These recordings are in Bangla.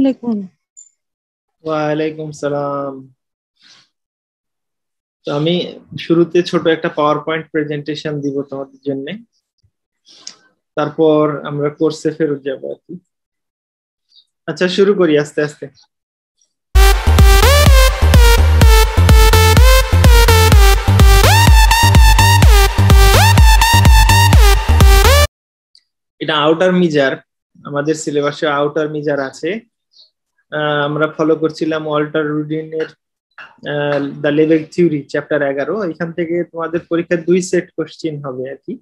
আলাইকুম। ওয়ালাইকুম সালাম। তো আমি শুরুতে ছোট একটা পাওয়ার পয়েন্ট প্রেজেন্টেশন দিব তোমাদের জন্য, তারপর আমরা কোর্সে ফেরত যাব আর কি। আচ্ছা, শুরু করি আস্তে আস্তে। এটা আউটার মিজার, আমাদের সিলেবাসে আউটার মিজার আছে। আমরা ফলো করছিলাম ওয়াল্টার রুডিনের দ্য লেভেল থিওরি চ্যাপ্টার 11। এখান থেকে তোমাদের পরীক্ষার 2 সেট কোশ্চিন হবে আর কি।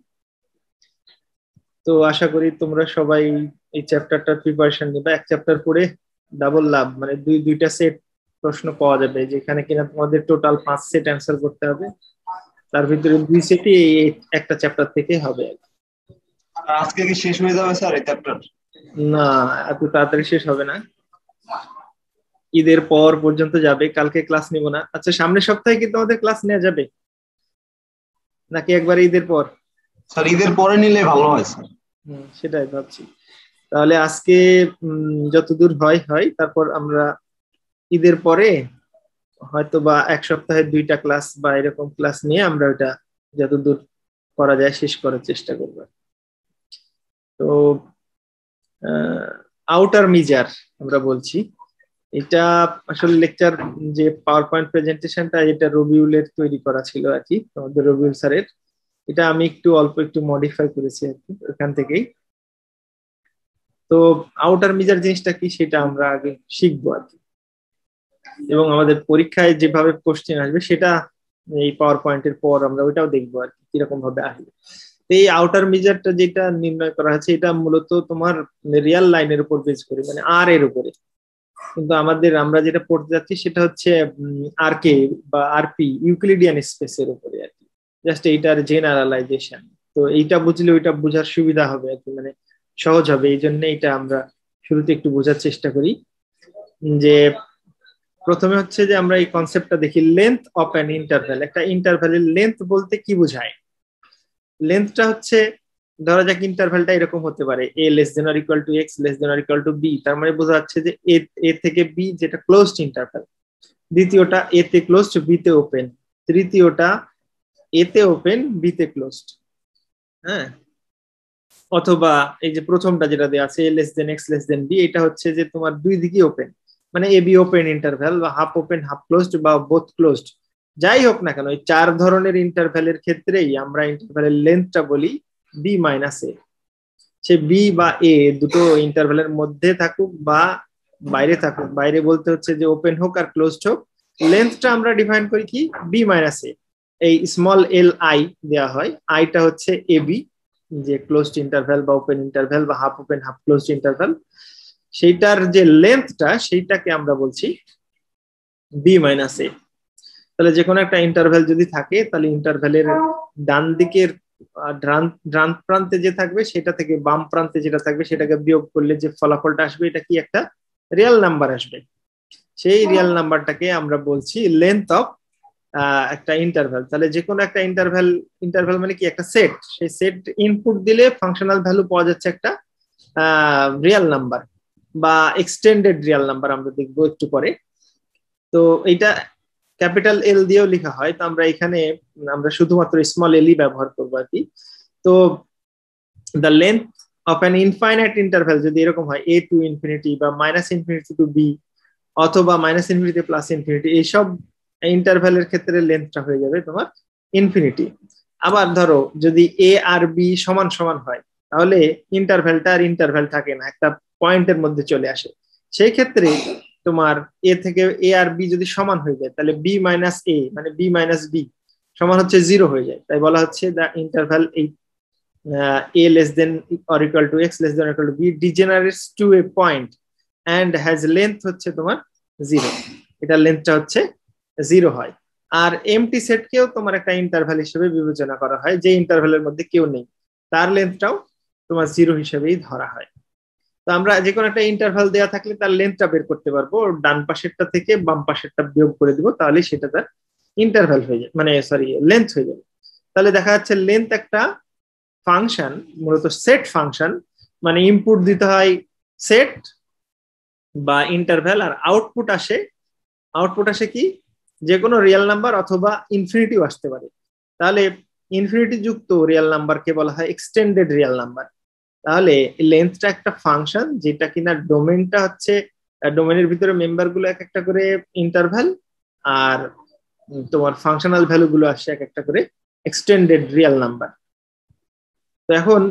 তো আশা করি তোমরা সবাই এই চ্যাপ্টারটার প্রিপারেশন নিবে। এক চ্যাপ্টার পড়ে ডাবল লাভ, মানে দুইটা সেট প্রশ্ন পাওয়া যাবে, যেখানে কিনা তোমাদের টোটাল 5 সেট অ্যান্সার করতে হবে। তার ভিতরে 2 সেটই এই একটা চ্যাপ্টার থেকে হবে। আজকে কি শেষ হয়ে যাবে স্যার এই চ্যাপ্টার? না, এত তাড়াতাড়ি শেষ হবে না, ঈদের পর পর্যন্ত যাবে। কালকে ক্লাস নিব না। আচ্ছা, সামনের সপ্তাহে কি তোমাদের ক্লাস নেওয়া যাবে নাকি একবার ঈদের পর? স্যার ঈদের পরে নিলে ভালো হয় স্যার। সেটাই ভাবছি। তাহলে আজকে যতদূর হয় হয়, তারপর আমরা ঈদের পরে হয়তো বা এক সপ্তাহে 2টা ক্লাস বা এরকম ক্লাস নিয়ে আমরা ওটা যতদূর করা যায় শেষ করার চেষ্টা করব। তো আউটার মিজার আমরা বলছি, এটা আসলে লেকচার যে পাওয়ার পয়েন্ট প্রেজেন্টেশনটা, এটা রবিউলের তৈরি করা ছিল আর কি, আমাদের রবিউল স্যারের। এটা আমি অল্প একটু মডিফাই করেছি আর কি এখান থেকেই। তো আউটার মিজার জিনিসটা কি সেটা আমরা আগে শিখবো আর কি, এবং আমাদের পরীক্ষায় যেভাবে কোশ্চেন আসবে সেটা এই পাওয়ার পয়েন্টের পর আমরা ওইটাও দেখবো আর কি, কিরকম ভাবে আসবে। এই আউটার মেজারটা যেটা নির্ণয় করা হয়েছে, এটা মূলত তোমার রিয়াল লাইনের উপর বেস করে, মানে আর এর উপরে। কিন্তু আমরা যেটা পড়তে যাচ্ছি সেটা হচ্ছে আর কে বা আরপি, ইউক্লিডিয়ান স্পেসের উপরে আর কি। জাস্ট এইটার জেনারেলাইজেশন। তো এইটা বুঝলে ওইটা বোঝার সুবিধা হবে আর কি, মানে সহজ হবে। এই জন্য এটা আমরা শুরুতে একটু বোঝার চেষ্টা করি। যে প্রথমে হচ্ছে যে আমরা এই কনসেপ্টটা দেখি, লেন্থ অফ অ্যান ইন্টারভ্যাল। একটা ইন্টারভ্যালের লেন্থ বলতে কি বোঝায়? লেন্থটা হচ্ছে, ধরা যাক ইন্টারভ্যালটা এরকম হতে পারে, a less than or equal two x less than or equal two b। তার মানে বোঝা যাচ্ছে যে a থেকে b যেটা ক্লোজড ইন্টারভ্যাল, দ্বিতীয়টা a তে ক্লোজড b তে ওপেন, তৃতীয়টা a তে ওপেন b তে ক্লোজড। হ্যাঁ, অথবা এই যে প্রথমটা যেটা দেওয়া আছে a less than x less than b, এটা হচ্ছে যে তোমার দুই দিকে ওপেন, মানে এ বি ওপেন ইন্টারভ্যাল বা হাফ ওপেন হাফ ক্লোজড বা বোথ ক্লোজড। যাই হোক না কেন, এই 4 ধরনের ইন্টারভ্যালের ক্ষেত্রেই আমরা ইন্টারভ্যালের লেন্থটা বলি বি মাইনাস এ। সে বি বা এ দুটো ইন্টারভ্যালের মধ্যে থাকুক বা বাইরে থাকুক, বাইরে বলতে হচ্ছে যে ওপেন হোক আর ক্লোজড হোক, লেন্থটা আমরা ডিফাইন করি কি বি মাইনাস এ। এই স্মল এল আই দেওয়া হয়, আইটা হচ্ছে এ বি, যে ক্লোজড ইন্টারভ্যাল বা ওপেন ইন্টারভ্যাল বা half open half closed interval, সেইটার যে লেন্থটা সেইটাকে আমরা বলছি বি মাইনাস এ। তাহলে যে কোনো একটা ইন্টারভ্যাল যদি থাকে, তাহলে ইন্টারভ্যালের ডান দিকের ডান প্রান্তে যে থাকবে সেটা থেকে বাম প্রান্তে যেটা থাকবে সেটাকে বিয়োগ করলে যে ফলাফলটা আসবে, এটা কি একটা রিয়েল নাম্বার আসবে। সেই রিয়েল নাম্বারটাকে আমরা বলছি লেন্থ অফ একটা ইন্টারভ্যাল। তাহলে যে কোনো একটা ইন্টারভ্যাল মানে কি একটা সেট, সেই সেট ইনপুট দিলে ফাংশনাল ভ্যালু পাওয়া যাচ্ছে একটা রিয়েল নাম্বার বা এক্সটেন্ডেড রিয়েল নাম্বার, আমরা দেখবো একটু পরে। তো এইটা ক্যাপিটাল এল দিয়েও লেখা হয়, তো আমরা শুধুমাত্র স্মল এলই ব্যবহার করবো আর কি। তো the length of an infinite interval যদি এরকম হয়, এ টু ইনফিনিটি বা মাইনাস ইনফিনিটি টু বি অথবা মাইনাস ইনফিনিটি প্লাস ইনফিনিটি, এইসব ইন্টারভ্যালের ক্ষেত্রে লেন্থটা হয়ে যাবে তোমার ইনফিনিটি। আবার ধরো যদি এ আর বি সমান সমান হয়, তাহলে ইন্টারভ্যালটা আর ইন্টারভ্যাল থাকে না, একটা পয়েন্টের মধ্যে চলে আসে। সেই ক্ষেত্রে তোমার এ থেকে এ আর বি যদি সমান হয়ে যায়, তাহলে বি মাইনাস এ মানে বি মাইনাস বি সমান হচ্ছে 0 হয়ে যায়। তাই বলা হচ্ছে the interval a less than or equal to x less than or equal to b degenerates to a point and has length হচ্ছে তোমার 0। এটা লেন্থটা হচ্ছে 0 হয়। আর এমটি সেটকেও তোমার একটা ইন্টারভ্যাল হিসেবে বিবেচনা করা হয়, যে ইন্টারভ্যালের মধ্যে কেউ নেই, তার লেন্থটাও তোমার 0 হিসেবেই ধরা হয়। তো আমরা যে কোনো একটা ইন্টারভ্যাল দেওয়া থাকলে তার লেন্থটা বের করতে পারবো, ডান পাশেরটা থেকে বাম পাশেরটা বিয়োগ করে দিব, তাহলে সেটা তার ইন্টারভ্যাল হয়ে যাবে, মানে সরি লেন্থ হয়ে যাবে। তাহলে দেখা যাচ্ছে লেন্থ একটা ফাংশন, মূলত সেট ফাংশন, মানে ইনপুট দিতে হয় সেট, বা ইন্টারভ্যাল, আর আউটপুট আসে কি যে কোনো রিয়েল নাম্বার অথবা ইনফিনিটিও আসতে পারে। তাহলে ইনফিনিটি যুক্ত রিয়েল নাম্বারকে বলা হয় এক্সটেন্ডেড রিয়েল নাম্বার। তাহলে লেন্থটা একটা ফাংশন যেটা কিনা ডোমেনটা হচ্ছে, ডোমেনের ভিতরে মেম্বার গুলো এক একটা করে ইন্টারভ্যাল, আর তোমার ফাংশনাল ভ্যালু গুলো আসে এক একটা করে এক্সটেন্ডেড রিয়েল নাম্বার। তো এখন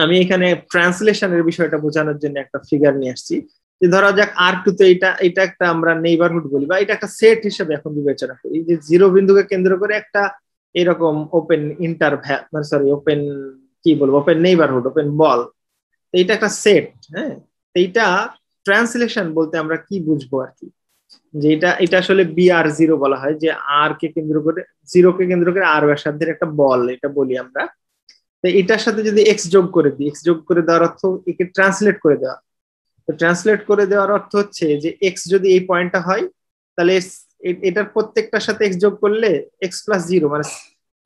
আমি এখানে ট্রান্সলেশনের বিষয়টা বোঝানোর জন্য একটা ফিগার নিয়ে আসছি, যে ধরা যাক R2 তে এটা একটা আমরা নেইবারহুড বলি, বা এটা একটা সেট হিসেবে এখন বিবেচনা করি, যে জিরো বিন্দুকে কেন্দ্র করে একটা এরকম ওপেন ইন্টারভ্যাল, মানে সরি ওপেন কি বলবো, ওপেন নেইবারহুড, ওপেন বল, এটা একটা সেট। হ্যাঁ, এইটা ট্রান্সলেশন বলতে আমরা কি বুঝবো আর কি, যে এটা আসলে BR0 বলা হয়, যে আর কে কেন্দ্র করে, জিরো কে কেন্দ্র করে আর ব্যাসার্ধের একটা বল, এটা বলি আমরা। তো এটার সাথে যদি এক্স যোগ করে দিই, এক্স যোগ করে দেওয়ার অর্থ একে ট্রান্সলেট করে দেওয়া। তো ট্রান্সলেট করে দেওয়ার অর্থ হচ্ছে যে এক্স যদি এই পয়েন্টটা হয়, তাহলে এটার প্রত্যেকটার সাথে এক্স যোগ করলে x+0, মানে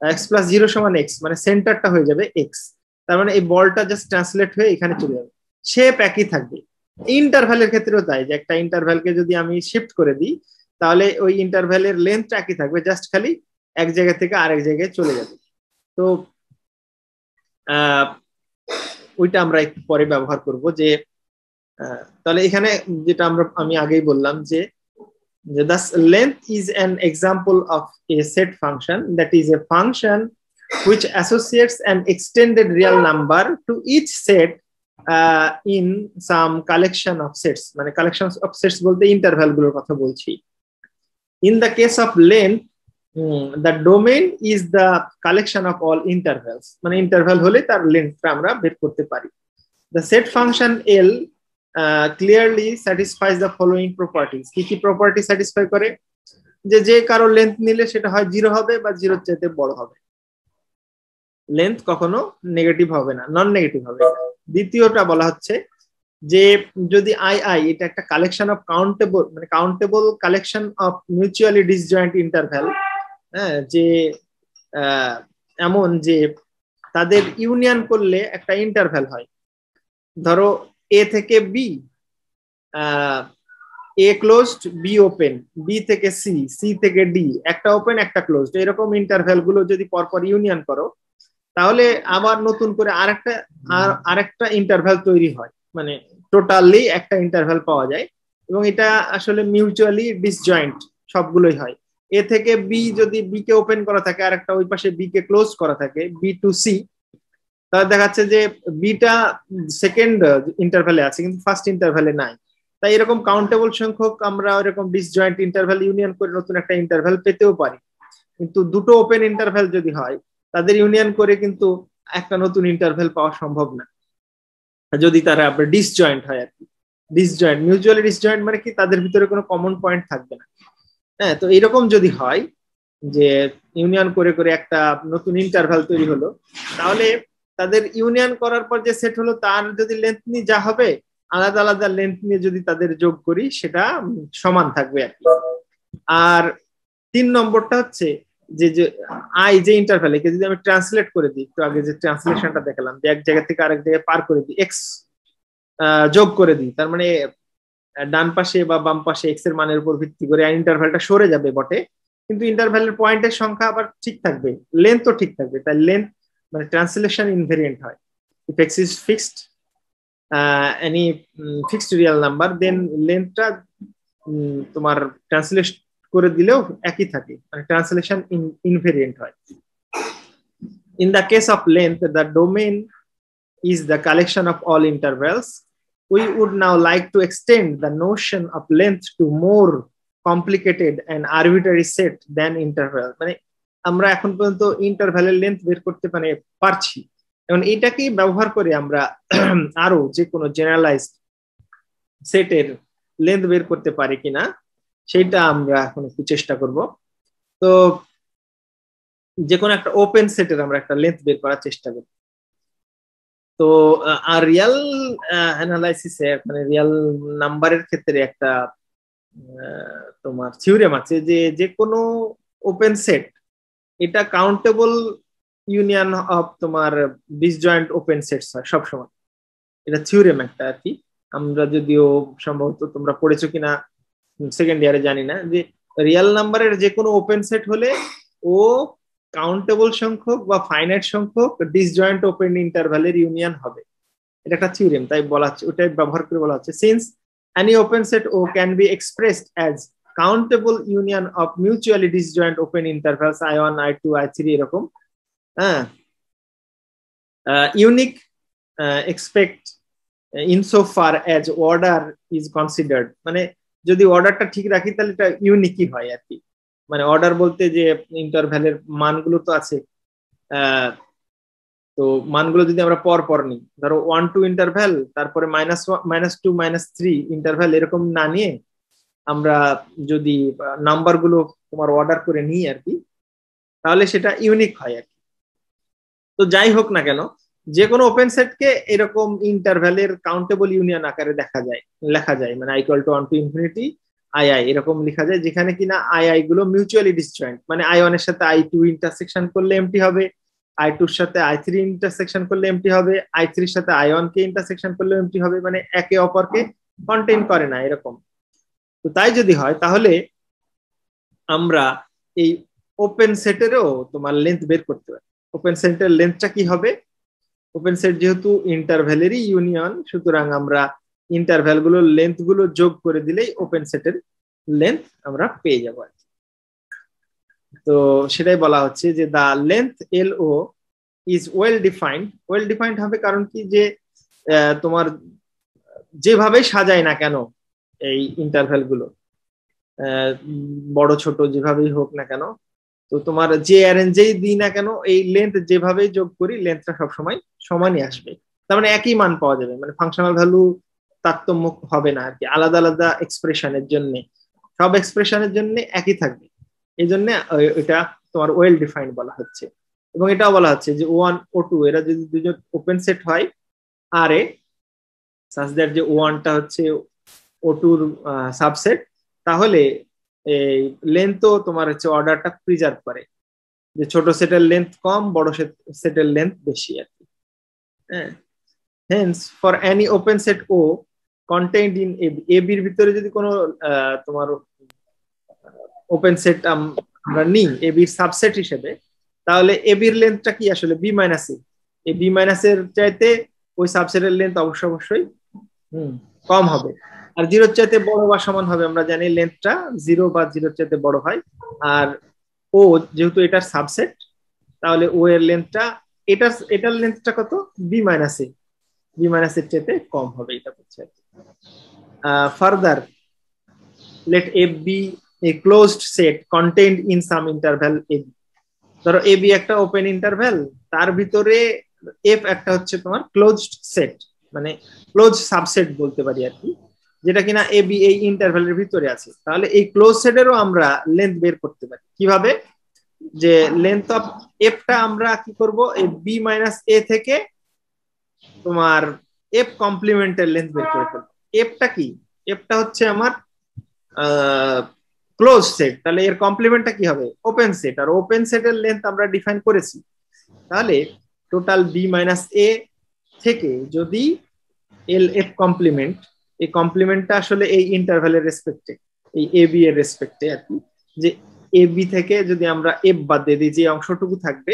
x+0 সমান এক্স, মানে সেন্টারটা হয়ে যাবে এক্স। তার মানে এই বলটা জাস্ট ট্রান্সলেট হয়ে এখানে চলে যাবে, শেপ একই থাকবে। ইন্টারভ্যালের ক্ষেত্রেও তাই, যে একটা ইন্টারভ্যালকে যদি আমি শিফট করে দিই, তাহলে ওই ইন্টারভ্যালের লেন্থটা একই থাকবে, জাস্ট খালি এক জায়গা থেকে আরেক জায়গায় চলে যাবে। তো ওইটা আমরা একটু পরে ব্যবহার করব। যে তাহলে এখানে যেটা আমি আগেই বললাম, যে thus length is an example of a set function, that is a function which associates an extended real number to each set in some collection of sets, মানে collection of sets বলতে ইন্টারভ্যাল গুলোর কথা বলছি। In the case of length, the domain is the collection of all intervals, মানে ইন্টারভ্যাল হলে তার লেন্থটা আমরা বের করতে পারি। The set function L clearly satisfies the following properties. কি কি প্রপার্টি স্যাটিসফাই করে? যে কারো লেন্থ নিলে সেটা হয় 0 হবে বা 0 চাইতে বড় হবে, লেন্থ কখনো নেগেটিভ হবে না, নন নেগেটিভ হবে। দ্বিতীয়টা বলা হচ্ছে যে যদি আই এটা একটা কালেকশন অফ কাউন্টেবল, মানে countable collection of mutually disjoint interval, হ্যাঁ, যে এমন যে তাদের ইউনিয়ন করলে একটা ইন্টারভ্যাল হয়। ধরো এ থেকে B, A closed be open, B থেকে সি, সি থেকে ডি, একটা ওপেন একটা ক্লোজড, এরকম ইন্টারভ্যাল গুলো যদি পরপর ইউনিয়ন করো, তাহলে আবার নতুন করে আরেকটা ইন্টারভ্যাল তৈরি হয়, মানে টোটালি একটা ইন্টারভ্যাল পাওয়া যায়। এবং এটা আসলে মিউচুয়ালি ডিসজয়েন্ট সবগুলোই হয়। এ থেকে বি যদি বি কে ওপেন করা থাকে, আর একটা ওই পাশে বি কে ক্লোজ করা থাকে, বি টু সি, তাহলে দেখাচ্ছে যে বিটা সেকেন্ড ইন্টারভ্যালে আছে কিন্তু ফার্স্ট ইন্টারভ্যালে নাই। তাই এরকম কাউন্টেবল সংখ্যক আমরা এরকম ডিসজয়েন্ট ইন্টারভ্যাল ইউনিয়ন করে নতুন একটা ইন্টারভ্যাল পেতেও পারি। কিন্তু দুটো ওপেন ইন্টারভ্যাল যদি হয়, তাদের ইউনিয়ন করে কিন্তু একটা নতুন ইন্টারভ্যাল পাওয়া সম্ভব না, যদি তারা ডিসজয়েন্ট হয় আর কি। ডিসজয়েন্ট, মিউচুয়ালি ডিসজয়েন্ট মানে কি, তাদের ভিতরে কোনো কমন পয়েন্ট থাকবে না। হ্যাঁ, তো এরকম যদি হয় যে ইউনিয়ন করে করে একটা নতুন ইন্টারভ্যাল তৈরি হলো, তাহলে তাদের ইউনিয়ন করার পর যে সেট হলো তার যদি লেন্থ নিয়ে যা হবে, আলাদা আলাদা লেন্থ নিয়ে যদি তাদের যোগ করি, সেটা সমান থাকবে আর কি। আর 3 নম্বরটা হচ্ছে যে আই যে ইন্টারভ্যাল, একে যদি আমি ট্রান্সলেট করে দিই, একটু আগে যে ট্রান্সলেশনটা দেখালাম, যে এক জায়গা থেকে আরেক জায়গায় পার করে দিই, এক্স যোগ করে দিই, তার মানে ডান পাশে বা বাম পাশে এক্স এর মানের উপর ভিত্তি করে ইন্টারভ্যালটা সরে যাবে বটে, কিন্তু ইন্টারভ্যালের পয়েন্টের সংখ্যা আবার ঠিক থাকবে, লেন্থও ঠিক থাকবে। তাই লেন্থ মানে ট্রান্সলেশন ইনভেরিয়েন্ট হয়। If X is fixed, any fixed real number, then লেন্থটা তোমার ট্রান্সলেট করে দিলেও একই থাকে, মানে ট্রান্সলেশন ইনভেরিয়েন্ট হয়। In the case of length, the domain is the collection of all intervals. We would now like to extend the notion of length to more complicated and arbitrary set than interval. মানে আমরা এখন পর্যন্ত ইন্টারভ্যালের লেন্থ বের করতে পারছি, এবং এটাকেই ব্যবহার করে আমরা আরো যে কোনো জেনারেলাইজড সেটের লেন্থ বের করতে পারি কিনা, সেটা আমরা এখন একটু চেষ্টা করব। তো যে কোনো একটা ওপেন সেটের আমরা একটা লেন্থ বের করার চেষ্টা করব। তো আর রিয়াল অ্যানালাইসিসে, মানে রিয়াল নাম্বারের ক্ষেত্রে একটা তোমার থিওরেম আছে, যে যে কোনো ওপেন সেট এটা কাউন্টেবল ইউনিয়ন অফ তোমার ডিসজয়েন্ট ওপেন সেটস হয় সবসময়। এটা থিওরেম একটা আর কি। আমরা যদিও সম্ভবত তোমরা পড়েছো কিনা সেকেন্ড ইয়ারে জানি না, যে রিয়েল নাম্বারের যে কোনো ওপেন সেট হলে ও কাউন্টেবল সংখ্যক বা ফাইনাইট সংখ্যক ডিসজয়েন্ট ওপেন ইন্টারভ্যালের ইউনিয়ন হবে। এটা একটা থিওরেম, তাই বলা হচ্ছে, ওটাই ব্যবহার করে বলা হচ্ছে since any open set O can be expressed as countable union of mutually disjoint open intervals I1 I2 I3 এরকম, হ্যাঁ, unique expect insofar as order is considered, মানে যদি অর্ডারটা ঠিক রাখি তাহলে এটা ইউনিকই হয় আর কি। মানে অর্ডার বলতে যে ইন্টারভ্যালের মানগুলো তো আছে, তো মানগুলো যদি আমরা পর পর নিই, ধরো 1 2 ইন্টারভ্যাল, তারপরে -2 -3 ইন্টারভ্যাল, এরকম না নিয়ে আমরা যদি নাম্বার গুলো তোমার অর্ডার করে নিই আর কি, তাহলে সেটা ইউনিক হয় আর কি। তো যাই হোক না কেন, যে কোনো ওপেন সেটকে এরকম ইন্টারভ্যালের কাউন্টেবল ইউনিয়ন আকারে লেখা যায়, মানে i = 1 to infinity i এরকম লেখা যায়, যেখানে কিনা i গুলো মিউচুয়ালি ডিসজয়েন্ট, মানে i1 এর সাথে i2 ইন্টারসেকশন করলে এমটি হবে, i2 এর সাথে i3 ইন্টারসেকশন করলে এমটি হবে, i3 এর সাথে i1 কে ইন্টারসেকশন করলে এমটি হবে, মানে একে অপরকে কন্টেইন করে না এরকম। তো তাই যদি হয় তাহলে আমরা এই ওপেন সেটেরও তোমার লেন্থ বের করতে পারি। ওপেন সেটের লেন্থটা কি হবে? ওপেন সেট যেহেতু ইন্টারভ্যালেরই ইউনিয়ন, সুতরাং আমরা ইন্টারভ্যাল গুলোর লেন্থ গুলো যোগ করে দিলেই ওপেন সেটের লেন্থ আমরা পেয়ে যাবো। তো সেটাই বলা হচ্ছে যে the length LO is well defined হবে, কারণ কি যে তোমার যেভাবে সাজায় না কেন এই ইন্টারভ্যাল গুলো, বড় ছোট যেভাবেই হোক না কেন, তো তোমার যে অ্যারেঞ্জেই দিই না কেন, এই লেন্থ যেভাবেই যোগ করি লেন্থটা সবসময় সমানই আসবে। তার মানে একই মান পাওয়া যাবে, মানে ফাংশনাল ভ্যালু তারতম্য হবে না আর কি, আলাদা আলাদা এক্সপ্রেশনের জন্য, সব এক্সপ্রেশনের জন্য একই থাকবে। এই জন্য এটা তোমার ওয়েল ডিফাইন্ড বলা হচ্ছে। এবং এটাও বলা হচ্ছে যে O1 O2 এরা যদি দুজন ওপেন সেট হয় আর এ সাচ দ্যাট যে O1টা হচ্ছে O2 সাবসেট, তাহলে এই লেন্থও তোমার হচ্ছে অর্ডারটা প্রিজার্ভ করে, যে ছোট সেটের লেন্থ কম, বড় সেটের লেন্থ বেশি আর কি। হ্যাঁ, hence for any open set ও কন্টেইনড ইন AB এর ভিতরে যদি কোনো তোমার ওপেন সেট আমরা নিই AB এর সাবসেট হিসেবে, তাহলে AB এর লেন্থটা কি আসলে B - A, এই B - এর চাইতে ওই সাবসেটের লেন্থ অবশ্যই কম হবে, আর 0 চাইতে বড় বা সমান হবে। আমরা জানি লেন্থটা 0 বা 0 চাইতে বড় হয়, আর ও যেহেতু এটার সাবসেট, তাহলে ও এর লেন্থটা এটার লেন্থটা কত? B - এর চাইতে কম হবে, এটা হচ্ছে। Further let F be a closed set contained in some interval AB, ধরো AB একটা ওপেন ইন্টারভ্যাল, তার ভিতরে F একটা হচ্ছে তোমার ক্লোজড সেট, মানে ক্লোজ সাবসেট বলতে পারি আর কি, যেটা কিনা AB এই ইন্টারভ্যালের ভিতরে আছে। তাহলে এই ক্লোজ সেটেরও আমরা লেন্থ বের করতে পারি কিভাবে? যে লেন্থ অফ Fটা আমরা কি করব, এই B - A থেকে তোমার F কমপ্লিমেন্টের লেন্থ বের করে ফেলবো। Fটা কি? Fটা হচ্ছে আমার ক্লোজ সেট, তাহলে এর কমপ্লিমেন্টটা কি হবে? ওপেন সেট, আর ওপেন সেটের লেন্থ আমরা ডিফাইন করেছি। তাহলে টোটাল B - A থেকে যদি LF কমপ্লিমেন্ট, এই কমপ্লিমেন্টটা আসলে এই ইন্টারভ্যালের রেসপেক্টে, এই AB এর রেসপেক্টে আর কি, যে AB থেকে যদি আমরা F বাদ দিয়ে দিই, যে অংশটুকু থাকবে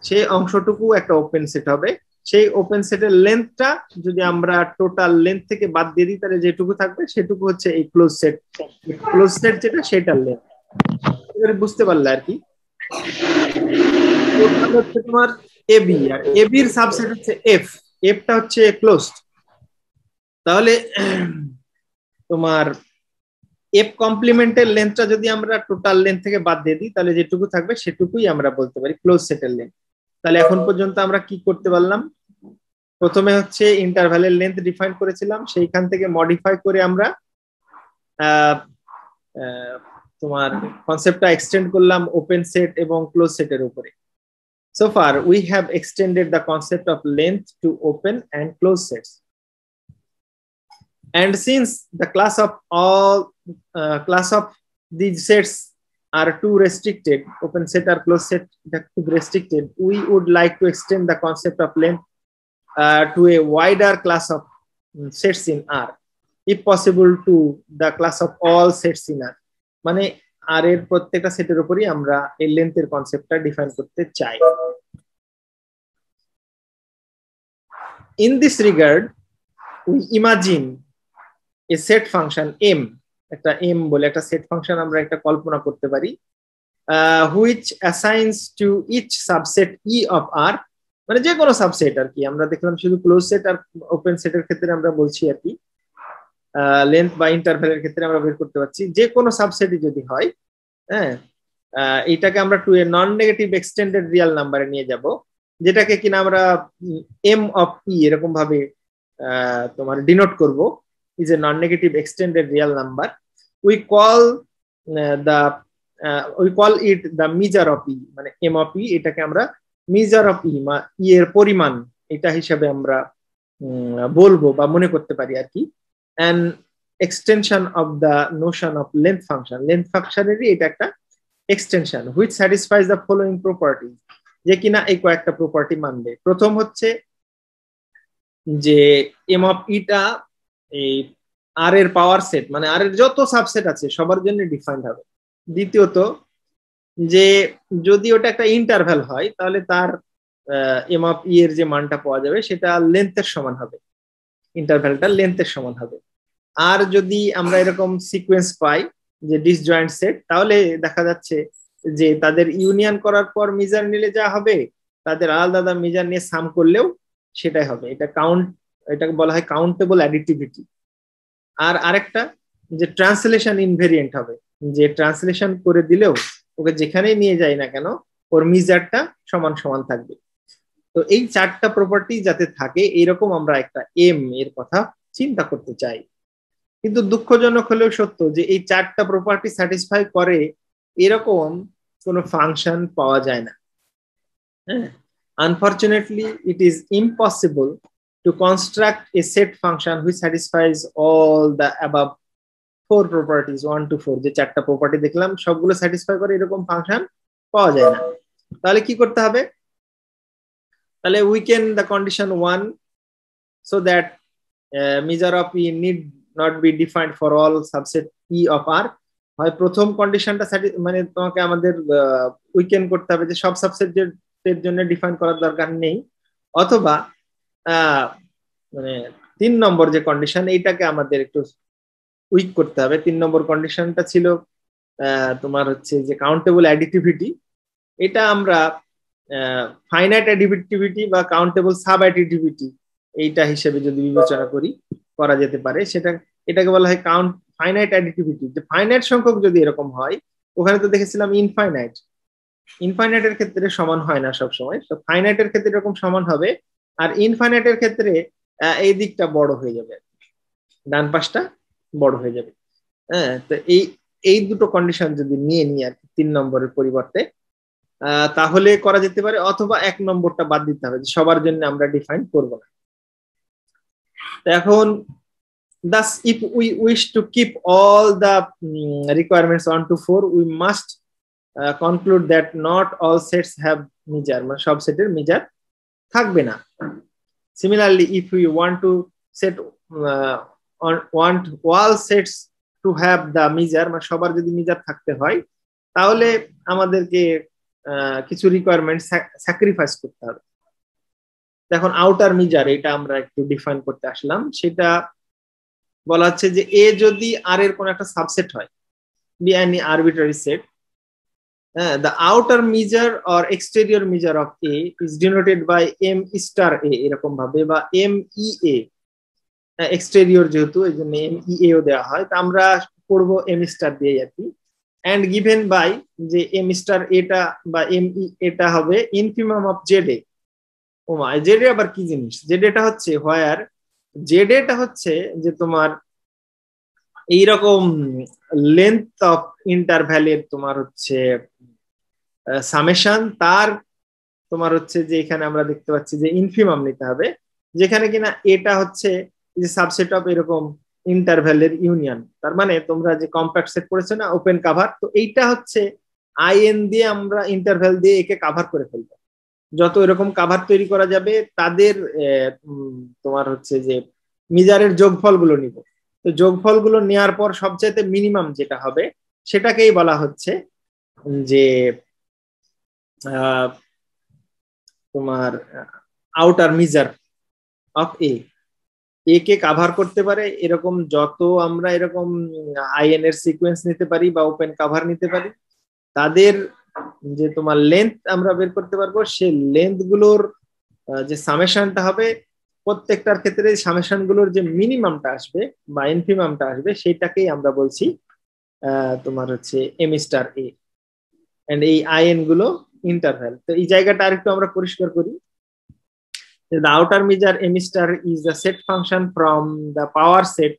সেই অংশটুকু একটা ওপেন সেট হবে। সেই ওপেন সেটের লেন্থটা যদি আমরা টোটাল লেন্থ থেকে বাদ দিয়ে দিই, তাহলে যেটুকু থাকবে সেটুকু হচ্ছে এই ক্লোজ সেট। ক্লোজ সেট যেটা সেটার লেন্থ, এবারে বুঝতে পারলে আর কি। হচ্ছে তোমার AB, আর AB এর সাবসেট হচ্ছে F, Fটা হচ্ছে ক্লোজড। তাহলে তোমার F কমপ্লিমেন্টের লেন্থটা যদি আমরা টোটাল লেন্থ থেকে বাদ দিয়ে দিই, তাহলে যেটুকু থাকবে সেটুকুই আমরা বলতে পারি ক্লোজ সেটের লেন্থ। তাহলে এখন পর্যন্ত আমরা কি করতে পারলাম? প্রথমে হচ্ছে ইন্টারভ্যালের লেন্থ ডিফাইন করেছিলাম, সেইখান থেকে মডিফাই করে আমরা তোমার কনসেপ্টটা এক্সটেন্ড করলাম ওপেন সেট এবং ক্লোজ সেটের উপরে। So far we have extended the concept of length to open and closed sets, and since the class of these sets are too restricted, open set or closed set too restricted, we would like to extend the concept of length to a wider class of sets in R if possible to the class of all sets in R মানে আর এর প্রত্যেকটা সেটের উপরই আমরা এই লেন্থের কনসেপ্টটা ডিফাইন করতে চাই। In this regard we imagine a set function m একটা m বলে একটা সেট ফাংশন আমরা একটা কল্পনা করতে পারি which assigns to each subset e of R মানে যে কোনো সাবসেট আর কি আমরা দেখলাম শুধু ক্লোজ সেট আর ওপেন সেটের ক্ষেত্রে আমরা বলছি আর কি লেন্থ বা ইন্টারভ্যালের ক্ষেত্রে আমরা বের করতে পারছি যে কোনো সাবসেটই যদি হয় হ্যাঁ এইটাকে আমরা টু এ নন নেগেটিভ এক্সটেন্ডেড রিয়েল নাম্বারে নিয়ে যাব যেটাকে কিনা আমরা এম অফ ই এরকম ভাবে তোমার ডিনোট করব is a non negative extended real number we call it the measure of E মানে এম অফ ই এটাকে আমরা মেজার অফ ই বা ই এর পরিমাণ এটা হিসাবে আমরা বলবো বা মনে করতে পারি আর কি an extension of the notion of length function length function এর এটা একটা extension which satisfies the following properties যে কিনা এই কয়েকটা প্রপার্টি মানবে প্রথম হচ্ছে যে m of e টা এই r এর পাওয়ার সেট মানে r এর যত সাবসেট আছে সবার জন্য ডিফাইন্ড হবে দ্বিতীয়ত যে যদি ওটা একটা ইন্টারভ্যাল হয় তাহলে তার m of e এর যে মানটা পাওয়া যাবে সেটা লেন্থের সমান হবে ইন্টারভ্যালটা লেন্থের সমান হবে আর যদি আমরা এরকম সিকোয়েন্স পাই যে ডিসজয়েন্ট সেট তাহলে দেখা যাচ্ছে যে তাদের ইউনিয়ন করার পর মেজার নিলে যা হবে তাদের আলাদা আলাদা মেজার নিয়ে সাম করলেও সেটাই হবে এটাকে বলা হয় কাউন্টেবল অ্যাডিটিভিটি আর আরেকটা যে ট্রান্সলেশন ইনভেরিয়েন্ট হবে যে ট্রান্সলেশন করে দিলেও ওকে যেখানেই নিয়ে যায় না কেন ওর মেজারটা সমান সমান থাকবে তো এই চারটা প্রপার্টি যাতে থাকে এইরকম আমরা একটা এম এর কথা চিন্তা করতে চাই কিন্তু দুঃখজনক হলেও সত্য যে এই চারটা প্রপার্টি স্যাটিসফাই করে এরকম কোনো ফাংশন পাওয়া যায় না unfortunately it is impossible to construct A set function which স্যাটিসফাইজ all the above 4 properties 1 to 4 যে চারটা প্রপার্টি দেখলাম সবগুলো স্যাটিসফাই করে এরকম ফাংশন পাওয়া যায় না তাহলে কি করতে হবে তাহলে weaken the condition 1 so that measure of e need not be defined for all subset e of R হয় প্রথম কন্ডিশনটা মানে তোমাকে আমাদের উইকেন করতে হবে যে সব সাবসেটের জন্য ডিফাইন করার দরকার নেই অথবা মানে 3 নম্বর যে কন্ডিশন এইটাকে আমাদের একটু উইক করতে হবে 3 নম্বর কন্ডিশনটা ছিল তোমার হচ্ছে যে কাউন্টেবল অ্যাডিটিভিটি এটা আমরা ফাইনাইট অ্যাডিটিভিটি বা কাউন্টেবল সাব অ্যাডিটিভিটি এইটা হিসেবে যদি বিবেচনা করা যেতে পারে এটাকে বলা হয় ফাইনাইট অ্যাডিটিভিটি যে ফাইনাইট সংখ্যক যদি এরকম হয় ওখানে তো দেখেছিলাম ইনফাইনাইটের ক্ষেত্রে সমান হয় না সব সময় তো ফাইনাইটের ক্ষেত্রে এরকম সমান হবে আর ইনফাইনাইটের ক্ষেত্রে এই দিকটা বড় হয়ে যাবে ডান পাশটা বড় হয়ে যাবে তো এই দুটো কন্ডিশন যদি নিয়ে নিই আর 3 নম্বরের পরিবর্তে তাহলে করা যেতে পারে অথবা 1 নম্বরটা বাদ দিতে হবে সবার জন্য আমরা ডিফাইন করব না এখন thus if we wish to keep all the requirements 1 to 4 we must conclude that not all sets have measure মানে সব সেটের মেজার থাকবে না similarly if we want to set want all sets to have the measure মানে সবার যদি মেজার থাকতে হয় তাহলে আমাদেরকে কিছু রিকোয়ারমেন্ট স্যাক্রিফাইস করতে হবে এখন আউটার মেজার এটা আমরা একটু ডিফাইন করতে আসলাম সেটা বলা হচ্ছে যে এ যদি আর এর কোন একটা সাবসেট হয় B any arbitrary set the outer measure or exterior measure of a is denoted by m star a এরকম ভাবে বা m e a এক্সটেরিয়র যেহেতু এইজন্য m e a ও দেওয়া হয় তা আমরা পড়ব m স্টার দিয়ে আর কি and given by যে m star এটা বা m e এটা হবে infimum of z a ওমা z a আবার কি জিনিস z এটা হচ্ছে where z এটা হচ্ছে যে তোমার এইরকম লেন্থ অফ ইন্টারভ্যালের তোমার হচ্ছে সামেশন তার তোমার হচ্ছে যে এখানে আমরা দেখতে পাচ্ছি যে ইনফিমাম নিতে হবে যেখানে কিনা এটা হচ্ছে যে সাবসেট অফ এরকম ইন্টারভ্যালের ইউনিয়ন তার মানে তোমরা যে কম্প্যাক্ট সেট করেছো না ওপেন কভার তো এইটা হচ্ছে আইএন দিয়ে আমরা ইন্টারভ্যাল দিয়ে একে কভার করে ফেলবো যত এরকম কভার তৈরি করা যাবে তাদের তোমার হচ্ছে যে মিজারের যোগফলগুলো নিব। তো যোগফলগুলো নেওয়ার পর সবচাইতে মিনিমাম যেটা হবে সেটাকেই বলা হচ্ছে যে তোমার outer measure of A K cover করতে পারে এরকম যত আমরা এরকম আইএন এর সিকোয়েন্স নিতে পারি বা ওপেন কাভার নিতে পারি, তাদের যে তোমার লেন্থ আমরা বের করতে পারবো, সেই লেন্থ গুলোর যে সামেশনটা হবে, প্রত্যেকটার ক্ষেত্রে সামেশন গুলোর যে মিনিমামটা আসবে বা ইনফিমামটা আসবে সেটাকেই আমরা বলছি তোমার হচ্ছে এম স্টার এ, এন্ড এই আইএন গুলো ইন্টারভ্যাল। তো এই জায়গাটা আরেকটু আমরা পরিষ্কার করি। The outer measure M star is the set function from the power set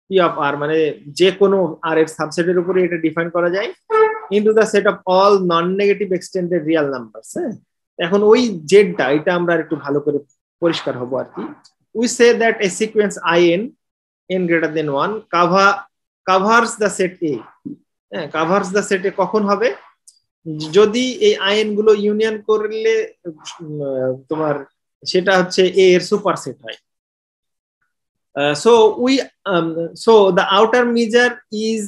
P of R, মানে যে কোনো R এর সাবসেটের উপরে এটা ডিফাইন করা যায় into the set of all non-negative extended real numbers। এখন ওই জেডটা এটা আমরা একটু ভালো করে পরিষ্কার হবো আর কি। We say that a sequence in n greater than 1 covers the set A, covers the set A কখন হবে, যদি এই আইএন গুলো ইউনিয়ন করলে তোমার সেটা হচ্ছে এ এর সুপারসেট হয়। So the outer measure is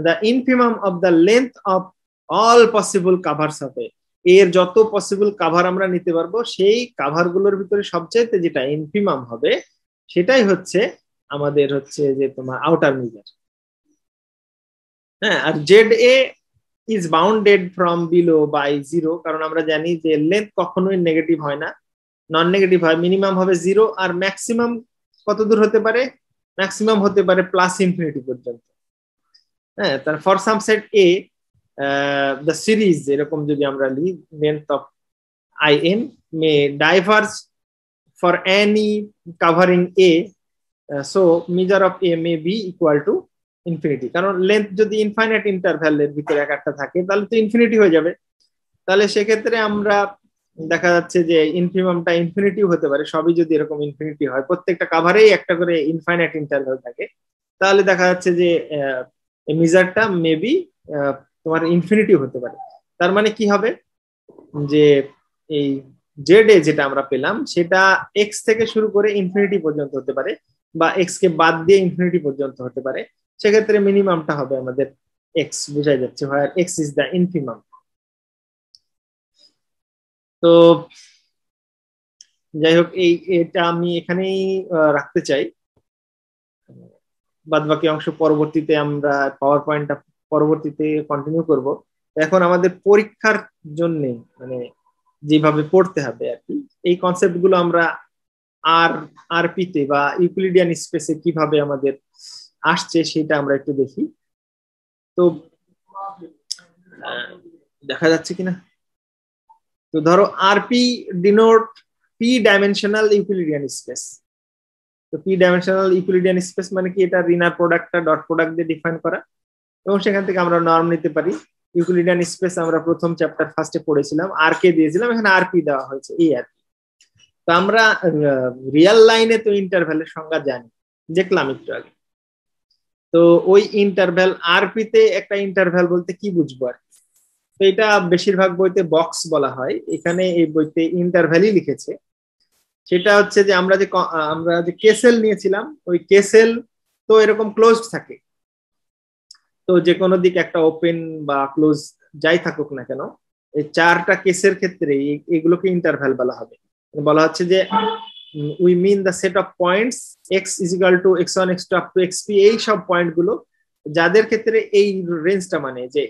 the infimum of the length of all possible covers of A, এর যত পসিবল কাভার আমরা নিতে পারবো সেই কাভার গুলোর ভিতরে সবচেয়ে যেটা ইনফিমাম হবে সেটাই হচ্ছে আমাদের হচ্ছে যে তোমার আউটার মেজার। হ্যাঁ, আর Z A is bounded from below by 0, কারণ আমরা জানি যে লেন্থ কখনোই নেগেটিভ হয় না, নন নেগেটিভ হয়, মিনিমাম হবে 0 আর ম্যাক্সিমাম কত দূর হতে পারে, ম্যাক্সিমাম হতে পারে প্লাস ইনফিনিটি পর্যন্ত। হ্যাঁ, তার for some set A the series এরকম যদি আমরা লিখি length of in may diverge for any covering A, so measure of A may be equal to infinity, কারণ লেন্থ যদি ইনফাইনাইট ইন্টারভ্যালের ভিতরে একটা থাকে তাহলে তো ইনফিনিটি হয়ে যাবে। তাহলে সেক্ষেত্রে আমরা দেখা যাচ্ছে যে ইনফিমামটা ইনফিনিটি হতে পারে, সবই যদি এরকম ইনফিনিটি হয়, প্রত্যেকটা কাভারেই একটা করে ইনফাইনাইট ইন্টারভ্যাল থাকে, তাহলে দেখা যাচ্ছে যে মেজারটা মেবি তোমার ইনফিনিটি হতে পারে। তার মানে কি হবে যে এই জেড এ যেটা আমরা পেলাম সেটা এক্স থেকে শুরু করে ইনফিনিটি পর্যন্ত হতে পারে বা এক্স কে বাদ দিয়ে ইনফিনিটি পর্যন্ত হতে পারে, সেক্ষেত্রে মিনিমামটা হবে আমাদের এক্স, বোঝাই যাচ্ছে, হয় এক্স ইজ দ্য ইনফিমাম। তো যাই হোক, এটা আমি এখানেই রাখতে চাই, বাদ বাকি অংশ পরবর্তীতে আমরা পাওয়ার পয়েন্টটা পরবর্তীতে কন্টিনিউ করব। এখন আমাদের পরীক্ষার জন্য মানে যেভাবে পড়তে হবে আর কি, এই কনসেপ্ট গুলো আমরা আরপি তে বা ইউক্লিডিয়ান স্পেসে কিভাবে আমাদের আসছে সেটা আমরা একটু দেখি। তো দেখা যাচ্ছে কিনা, তো ধরো RP denote P dimensional Euclidean space. তো পি ডাইমেনশনাল ইউক্লিডিয়ান স্পেস মানে কি, এটা রিনার প্রোডাক্টটা ডট প্রোডাক্ট দিয়ে ডিফাইন করা, এবং সেখান থেকে আমরা নর্ম নিতে পারি। ইউক্লিডিয়ান স্পেস আমরা প্রথম চ্যাপ্টার ফার্স্টে পড়েছিলাম, আর কে দিয়েছিলাম, এখানে আরপি দেওয়া হয়েছে, এই আর কি। তো আমরা রিয়েল লাইনে তো ইন্টারভ্যালের সংজ্ঞা জানি, দেখলাম একটু আগে। তো ওই ইন্টারভ্যাল আরপি তে একটা ইন্টারভ্যাল বলতে কি বুঝবো আর কি, তো এটা বেশিরভাগ বইতে বক্স বলা হয়, এখানে এই বইতে ইন্টারভ্যালই লিখেছে। সেটা হচ্ছে যে আমরা যে কেসেল নিয়েছিলাম, ওই কেসেল তো এরকম ক্লোজড থাকে, তো যে কোনো দিক একটা ওপেন বা ক্লোজ যাই থাকুক না কেন, এই চারটা কেসের ক্ষেত্রে এগুলোকে ইন্টারভ্যাল বলা হবে। বলা হচ্ছে যে we mean the set of points x is equal to x1 x2 up to xp, এই সব পয়েন্ট গুলো যাদের ক্ষেত্রে এই রেঞ্জটা মানে যে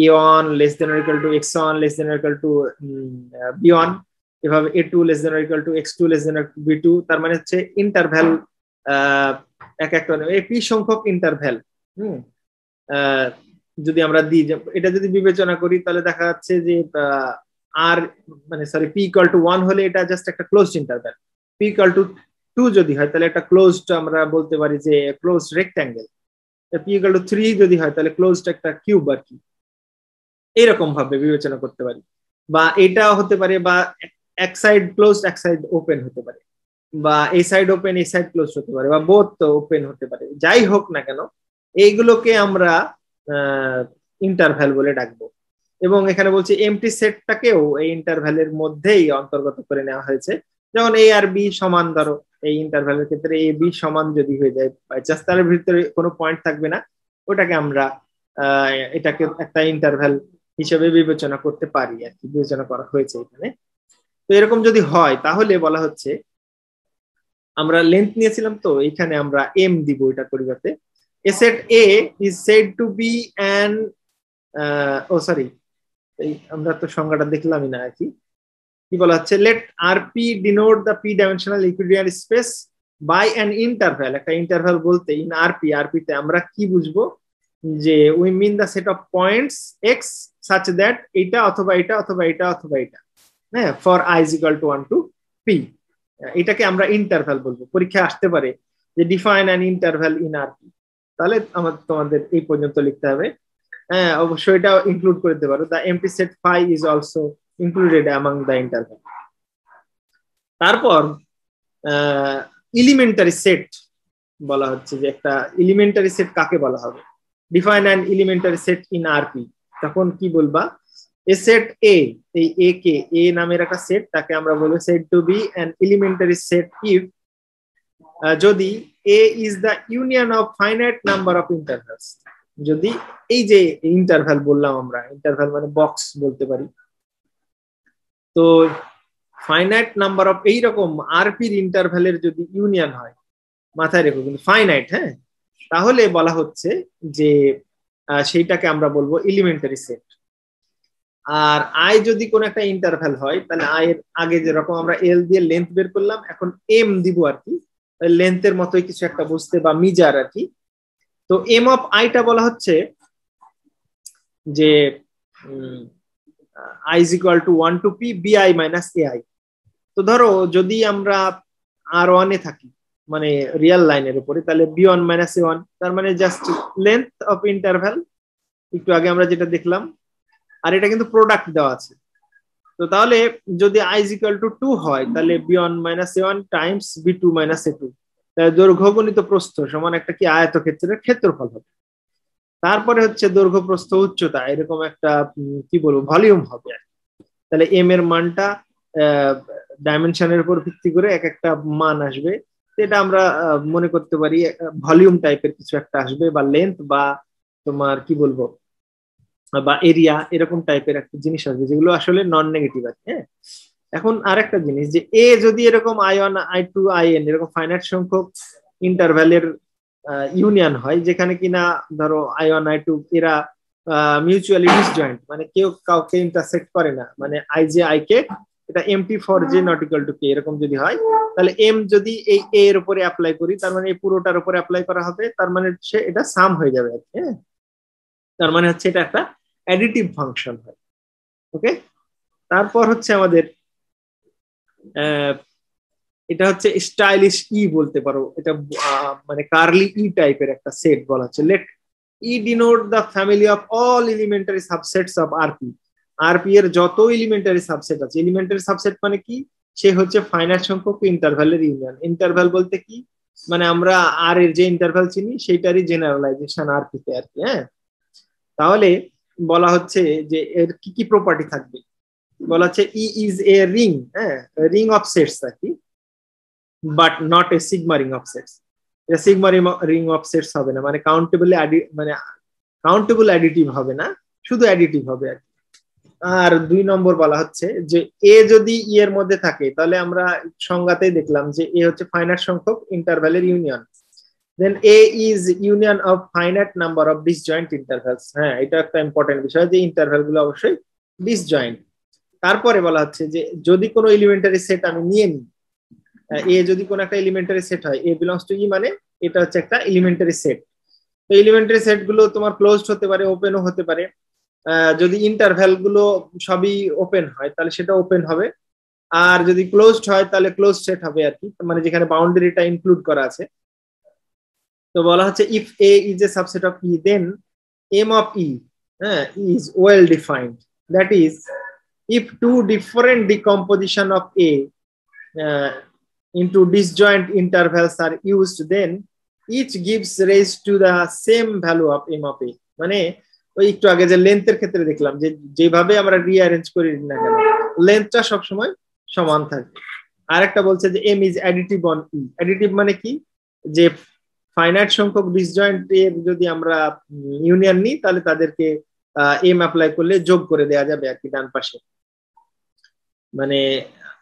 a1 less than or equal to x1 less than or equal two b1, এভাবে a2 less than or equal two x2 less than or b2, তার মানে হচ্ছে ইন্টারভ্যাল এক একটা p সংখ্যক ইন্টারভ্যাল যদি আমরা দিই, এটা যদি বিবেচনা করি তাহলে দেখা যাচ্ছে যে আর মানে সরি p ইকুয়াল টু 1 হলে এটা জাস্ট একটা closed interval, p equal to 2 যদি হয় তাহলে একটা ক্লোজড, আমরা বলতে পারি যে closed rectangle, p equal to 3 যদি হয় তাহলে ক্লোজড একটা কিউব আর কি, এইরকম ভাবে বিবেচনা করতে পারি। বা এটা হতে পারে, বা এক সাইড ক্লোজড এক সাইড ওপেন হতে পারে, বা এই সাইড ওপেন এই সাইড ক্লোজ হতে পারে, বা বোথ ওপেন হতে পারে, যাই হোক না কেন এইগুলোকে আমরা ইন্টারভ্যাল বলে ডাকবো। এবং এখানে বলছি এমটি সেটটাকেও এই ইন্টারভ্যালের মধ্যেই অন্তর্গত করে নেওয়া হয়েছে, যেমন এ আর বি সমান ধরো এই ইন্টারভ্যালের ক্ষেত্রে এ বি সমান যদি হয়ে যায় বাই চান্স, তার ভিতরে কোনো পয়েন্ট থাকবে না, ওটাকে আমরা এটাকে একটা ইন্টারভ্যাল হিসেবে বিবেচনা করতে পারি আর কি, বিবেচনা করা হয়েছে এখানে। তো এরকম যদি হয় তাহলে বলা হচ্ছে, আমরা লেন্থ নিয়েছিলাম তো এখানে আমরা এম দিব এটার পরিবর্তে। A set A is said to be an sorry, আমরা তো সংজ্ঞাটা দেখলামই না আর কি। কি বলা হচ্ছে, let RP denote the p-dimensional equilibrium space by an interval। একটা ইন্টারভ্যাল বলতে ইন RP তে আমরা কি বুঝবো, যে we mean the set of points x such that এটা অথবা এটা অথবা এটা অথবা এটা, হ্যাঁ, for I is equal to 1 to p। এটাকে আমরা ইন্টারভ্যাল বলবো। পরীক্ষায় আসতে পারে যে define an interval in RP, তাহলে তোমাদের এই পর্যন্ত লিখতে হবে। হ্যাঁ, অবশ্যই এটা ইনক্লুড করে দিতে পারো, the empty set phi is also included among the interval। তারপর এলিমেন্টারি সেট বলা হচ্ছে, যে একটা এলিমেন্টারি সেট কাকে বলা হবে, define an elementary set in RP। তখন কি বলবা, এ সেট এ, এই এ কে, এ নামের একটা সেট, তাকে আমরা বলবো set to be an elementary set if, যদি A is the union of finite number of intervals. যদি এই যে ইন্টারভ্যাল বললাম আমরা, ইন্টারভ্যাল মানে বক্স বলতে পারি, তো ফাইনাইট নাম্বার অফ এইরকম RP-র ইন্টারভ্যালের যদি ইউনিয়ন হয়, মাথায় রেখো কিন্তু ফাইনাইট, হ্যাঁ, তাহলে বলা হচ্ছে যে সেইটাকে আমরা বলবো এলিমেন্টারি সেট। আর আই যদি কোন একটা ইন্টারভ্যাল হয়, তাহলে আই এর আগে যেরকম আমরা এল দিয়ে লেন্থ বের করলাম, এখন এম দিব আর কি, লেন্থের মতোই কিছু একটা বুঝতে বা মিজার আর কি। তো এম অফ আইটা বলা হচ্ছে যে I is equal to 1 to p bi minus ai। তো ধরো যদি আমরা R1 এ থাকি, মানে রিয়েল লাইনের উপরে, তাহলে b1 minus a1, তার মানে জাস্ট লেন্থ অফ ইন্টারভ্যাল, একটু আগে আমরা যেটা দেখলাম, আর এটা কিন্তু প্রোডাক্ট দেওয়া আছে। তো তাহলে যদি I is equal to 2 হয়, তাহলে b1 minus a1 Times b2 minus a2, তাহলে দৈর্ঘ্য গুণিত প্রস্থ সমান একটা কি আয়তক্ষেত্রের ক্ষেত্রফল হবে। তারপরে হচ্ছে দৈর্ঘ্য প্রস্থ উচ্চতা, এরকম একটা কি বলবো ভলিউম হবে। তাহলে এম এর মানটা ডাইমেনশনের উপর ভিত্তি করে এক একটা মান আসবে, এটা আমরা মনে করতে পারি ভলিউম টাইপের কিছু একটা আসবে, বা লেন্থ, বা তোমার কি বলবো, বা এরিয়া, এরকম টাইপের একটা জিনিস আসবে, যেগুলো আসলে নন নেগেটিভ আছে। হ্যাঁ, এখন আর একটা জিনিস, যে এ যদি এরকম I1 I2 IN এরকম ফাইনাইট সংখ্যক ইন্টারভ্যালের ইউনিয়ন হয়, যেখানে কিনা ধরো I1 I2 এরা মিউচুয়ালি ডিসজয়েন্ট, মানে কেউ কাউকে ইন্টারসেক্ট করে না, মানে I j I কে, এটা empty for j not equal to K, এরকম যদি হয়, তাহলে এম যদি এই এ এর উপরে অ্যাপ্লাই করি, তার মানে এই পুরোটার উপরে অ্যাপ্লাই করা হবে, তার মানে হচ্ছে এটা সাম হয়ে যাবে আর কি। হ্যাঁ, তার মানে হচ্ছে এটা একটা অ্যাডিটিভ ফাংশন হয়। ওকে, তারপর হচ্ছে আমাদের এটা হচ্ছে স্টাইলিশ ই বলতে পারো, এটা মানে কার্লি ই টাইপের একটা সেট বলা হচ্ছে। Let e denote the family of all elementary subsets of RP। RP এর যত এলিমেন্টারি সাবসেট আছে, এলিমেন্টারি সাবসেট মানে কি, সে হচ্ছে ফাইনাইট সংখ্যক ইন্টারভ্যালের ইউনিয়ন। ইন্টারভ্যাল বলতে কি, মানে আমরা আর এর যে ইন্টারভ্যাল চিনি সেইটারই জেনারেলাইজেশন RP তে আর কি। হ্যাঁ, তাহলে বলা হচ্ছে যে এর কি কি প্রপার্টি থাকবে, বলা হচ্ছে ই ইজ এ রিং, হ্যাঁ, রিং অফ সেটস আর কি, but not a sigma ring of sets. এটা সিগমা রিং অফ সেটস হবে না, মানে কাউন্টেবল অ্যাডিটিভ হবে না, শুধু অ্যাডিটিভ হবে আর কি। আর 2 নম্বর বলা হচ্ছে যে এ যদি ই এর মধ্যে থাকে, তাহলে আমরা সংজ্ঞাতেই দেখলাম যে এ হচ্ছে ফাইনাইট সংখ্যক ইন্টারভ্যালের union. Then A is union of finite number of disjoint intervals. হ্যাঁ, এটা একটা ইম্পর্টেন্ট বিষয়, যে ইন্টারভ্যাল গুলো অবশ্যই ডিসজয়েন্ট। তারপরে বলা হচ্ছে যে যদি কোনো এলিমেন্টারি সেট আমি নিয়ে নিই, এ যদি কোনো একটা এলিমেন্টারি সেট হয়, এ বিলংস টু ই, মানে এটা হচ্ছে একটা এলিমেন্টারি সেট। তো এলিমেন্টারি সেট গুলো তোমার ক্লোজড হতে পারে, ওপেনও হতে পারে। যদি ইন্টারভ্যাল গুলো সবই ওপেন হয়, তাহলে সেটা ওপেন হবে, আর যদি ক্লোজড হয় তাহলে ক্লোজ সেট হবে আর কি, মানে যেখানে বাউন্ডারিটা ইনক্লুড করা আছে। তো বলা হচ্ছে if A is a subset of E, then M of E, হ্যাঁ, is well defined. That is if two different decomposition of A into disjoint intervals are used, then each gives rise to the same value of M of A। মানে ওই একটু আগে যে লেন্থের ক্ষেত্রে দেখলাম, যে যেভাবে আমরা রিঅ্যারেঞ্জ করি না কেন, লেন্থটা সবসময় সমান থাকবে। আর একটা বলছে যে m is additive on e. Additive মানে কি, যে ফাইনাইট সংখ্যক ডিসজয়েন্ট এর যদি আমরা ইউনিয়ন নিই তাহলে তাদেরকে এম অ্যাপ্লাই করলে যোগ করে দেওয়া যাবে আর কি ডান পাশে। মানে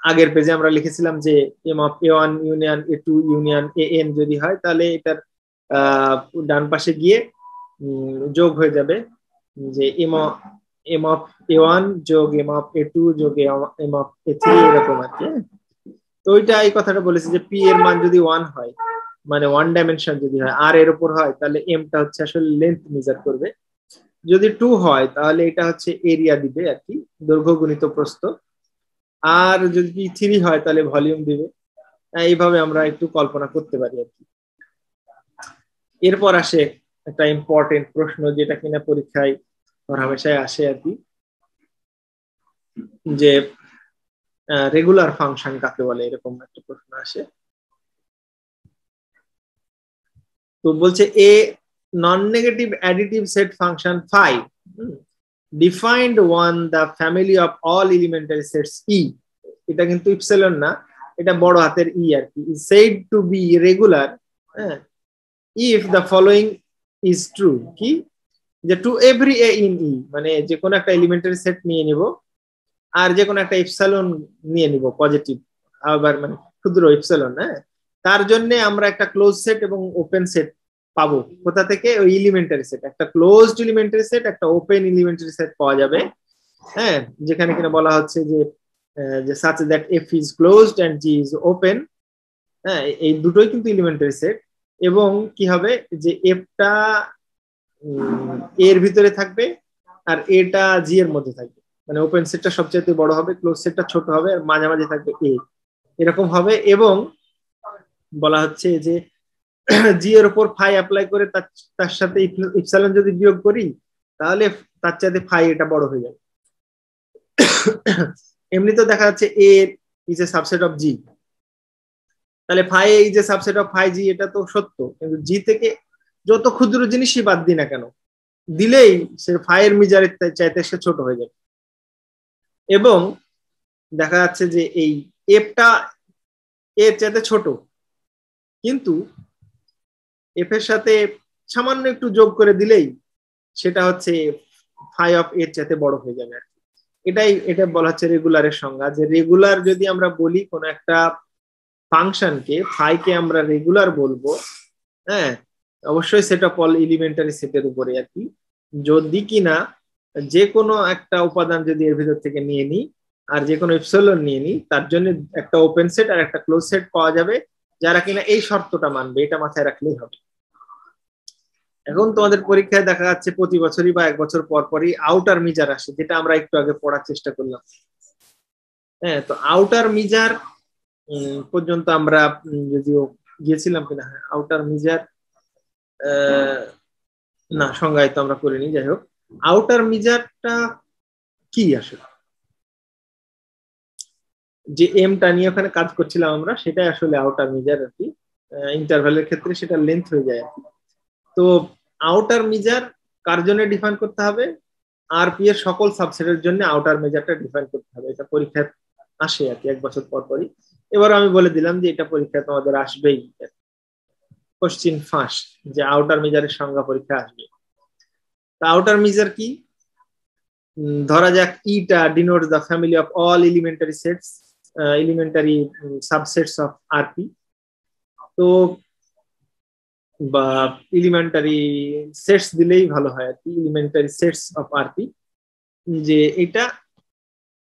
আগের পেজে আমরা লিখেছিলাম যে M of A one union A two union N যদি হয় তাহলে এটার ডান পাশে গিয়ে যোগ হয়ে যাবে, যে এম অফ এ1 যোগ এম অফ এ2 যোগ এম অফ এ3 এরকম আর কি। তো ওইটা এই কথাটা বলেছে যে পি এর মান যদি 1 হয়, মানে 1 ডাইমেনশন যদি হয়, আর এর উপর হয় তাহলে এমটা হচ্ছে আসলে লেন্থ মেজার করবে, যদি 2 হয় তাহলে এটা হচ্ছে এরিয়া দিবে আর কি, দৈর্ঘ্য গুণিত প্রস্থ, আর যদি 3 হয় তাহলে ভলিউম দিবে। এইভাবে আমরা একটু কল্পনা করতে পারি আর কি। এরপর আসে একটা ইম্পর্টেন্ট প্রশ্ন, যেটা কিনা পরীক্ষায় হামেশাই আসে আর কি, যে রেগুলার ফাংশন কাকে বলে, এরকম একটা প্রশ্ন আসে। তো বলছে a non negative additive set function phi defined on the family of all elementary sets E, এটা কিন্তু ইপসিলন না, এটা বড় হাতের ই আর কি, is said to be regular if the following is true, কি, যে টু এভরি এ ইন ই, মানে যে কোনো একটা এলিমেন্টারি সেট নিয়ে নিব আর যে কোনো একটা ইপসিলন নিয়ে নিব পজিটিভ, আবার মানে ক্ষুদ্র ইপসিলন, হ্যাঁ, তার জন্য আমরা একটা ক্লোজ সেট এবং ওপেন সেট পাবো। কোথা থেকে? ওই এলিমেন্টারি সেট, একটা ক্লোজড এলিমেন্টারি সেট, একটা ওপেন এলিমেন্টারি সেট পাওয়া যাবে, হ্যাঁ, যেখানে কিনা বলা হচ্ছে যে such that f is closed and g is open, হ্যাঁ, এই দুটোই কিন্তু এলিমেন্টারি সেট, এবং কি হবে যে এফটা এর ভিতরে থাকবে আর এটা জি এর মধ্যে থাকবে, মানে ওপেন সেটটা সবচেয়ে বড় হবে, ক্লোজ সেটটা ছোট হবে, আর মাঝামাঝি থাকবে এ, এরকম হবে। এবং বলা হচ্ছে যে জি এর উপর ফাই অ্যাপ্লাই করে তার সাথে ইপসিলন যদি বিয়োগ করি তাহলে তার চাইতে ফাই এটা বড় হয়ে যাবে। এমনি তো দেখা যাচ্ছে A is a subset of G, তাহলে phi is a subset of phi G, এটা তো সত্য, কিন্তু জি থেকে যত ক্ষুদ্র জিনিসই বাদ দিই না কেন, দিলেই সে ফাইয়ের মিজারের চাইতে সে ছোট হয়ে যাবে। এবং দেখা যাচ্ছে যে এই এফটা এর চাইতে ছোট, কিন্তু এফ এর সাথে সামান্য একটু যোগ করে দিলেই সেটা হচ্ছে ফাই অফ এর চাইতে বড় হয়ে যাবে আর কি। এটা বলা হচ্ছে রেগুলারের সংজ্ঞা, যে রেগুলার যদি আমরা বলি কোন একটা ফাংশনকে, ফাইকে আমরা রেগুলার বলবো, হ্যাঁ, অবশ্যই সেট অফ অল এলিমেন্টারি সেটের উপরে আর কি, যদি কিনা যে কোনো একটা উপাদান যদি এর ভিতর থেকে নিয়ে নিই আর যে কোনো ইপসিলন নিয়ে নিই, তার জন্য একটা ওপেন সেট আর একটা ক্লোজ সেট পাওয়া যাবে, যারা কিনা এই শর্তটা মানবে, এটা মাথায় রাখলেই হবে। এখন তোমাদের পরীক্ষায় দেখা যাচ্ছে প্রতি বছরই বা 1 বছর পর পরই আউটার মিজার আসে, যেটা আমরা একটু আগে পড়ার চেষ্টা করলাম। হ্যাঁ, তো আউটার মিজার পর্যন্ত আমরা যদিও গিয়েছিলাম কিনা, হ্যাঁ, আউটার মিজার না সংজ্ঞায়িত আমরা করিনি, যাই হোক, আউটার মিজারটা কি আসলে, যে এমটা নিয়ে ওখানে কাজ করছিলাম আমরা, সেটাই আসলে আউটার মিজার আর কি, ইন্টারভ্যালের ক্ষেত্রে সেটা লেন্থ হয়ে যায় আর কি। তো আউটার মিজার কার জন্য ডিফাইন করতে হবে? আরপি এর সকল সাবসেটের জন্য আউটার মেজারটা ডিফাইন করতে হবে, এটা পরীক্ষায় আসে আর কি 1 বছর পর পরই। এবার আমি বলে দিলাম যে এটা পরীক্ষায় তোমাদের আসবেই, কোশ্চিন ফাঁস, যে আউটার মেজারের সংজ্ঞা পরীক্ষা আসবে। তা আউটার মেজার কি? ধরা যাক eta denotes the family of all elementary sets, elementary subsets of RP. তো বা এলিমেন্টারি সেটস দিলেই ভালো হয় আর কি, এলিমেন্টারি সেটস অফ আরপি, যে এটা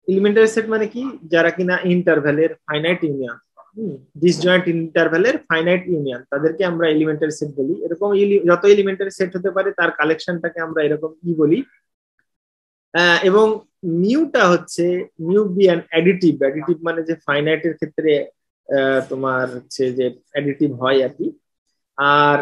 এলিমেন্টারি সেট মানে কি, যারা কিনা ইন্টারভ্যালের ফাইনাইট ইউনিয়ন, ডিসজয়েন্ট ইন্টারভ্যালের ফাইনাইট ইউনিয়ন, তাদেরকে আমরা এলিমেন্টারি সেট বলি। এরকম যত এলিমেন্টারি সেট হতে পারে তার কালেকশনটাকে আমরা এরকম ই বলি। এবং মিউটা হচ্ছে mu be an additive, additive মানে যে ফাইনাইটের ক্ষেত্রে তোমার হচ্ছে যে অ্যাডিটিভ হয় আর কি, আর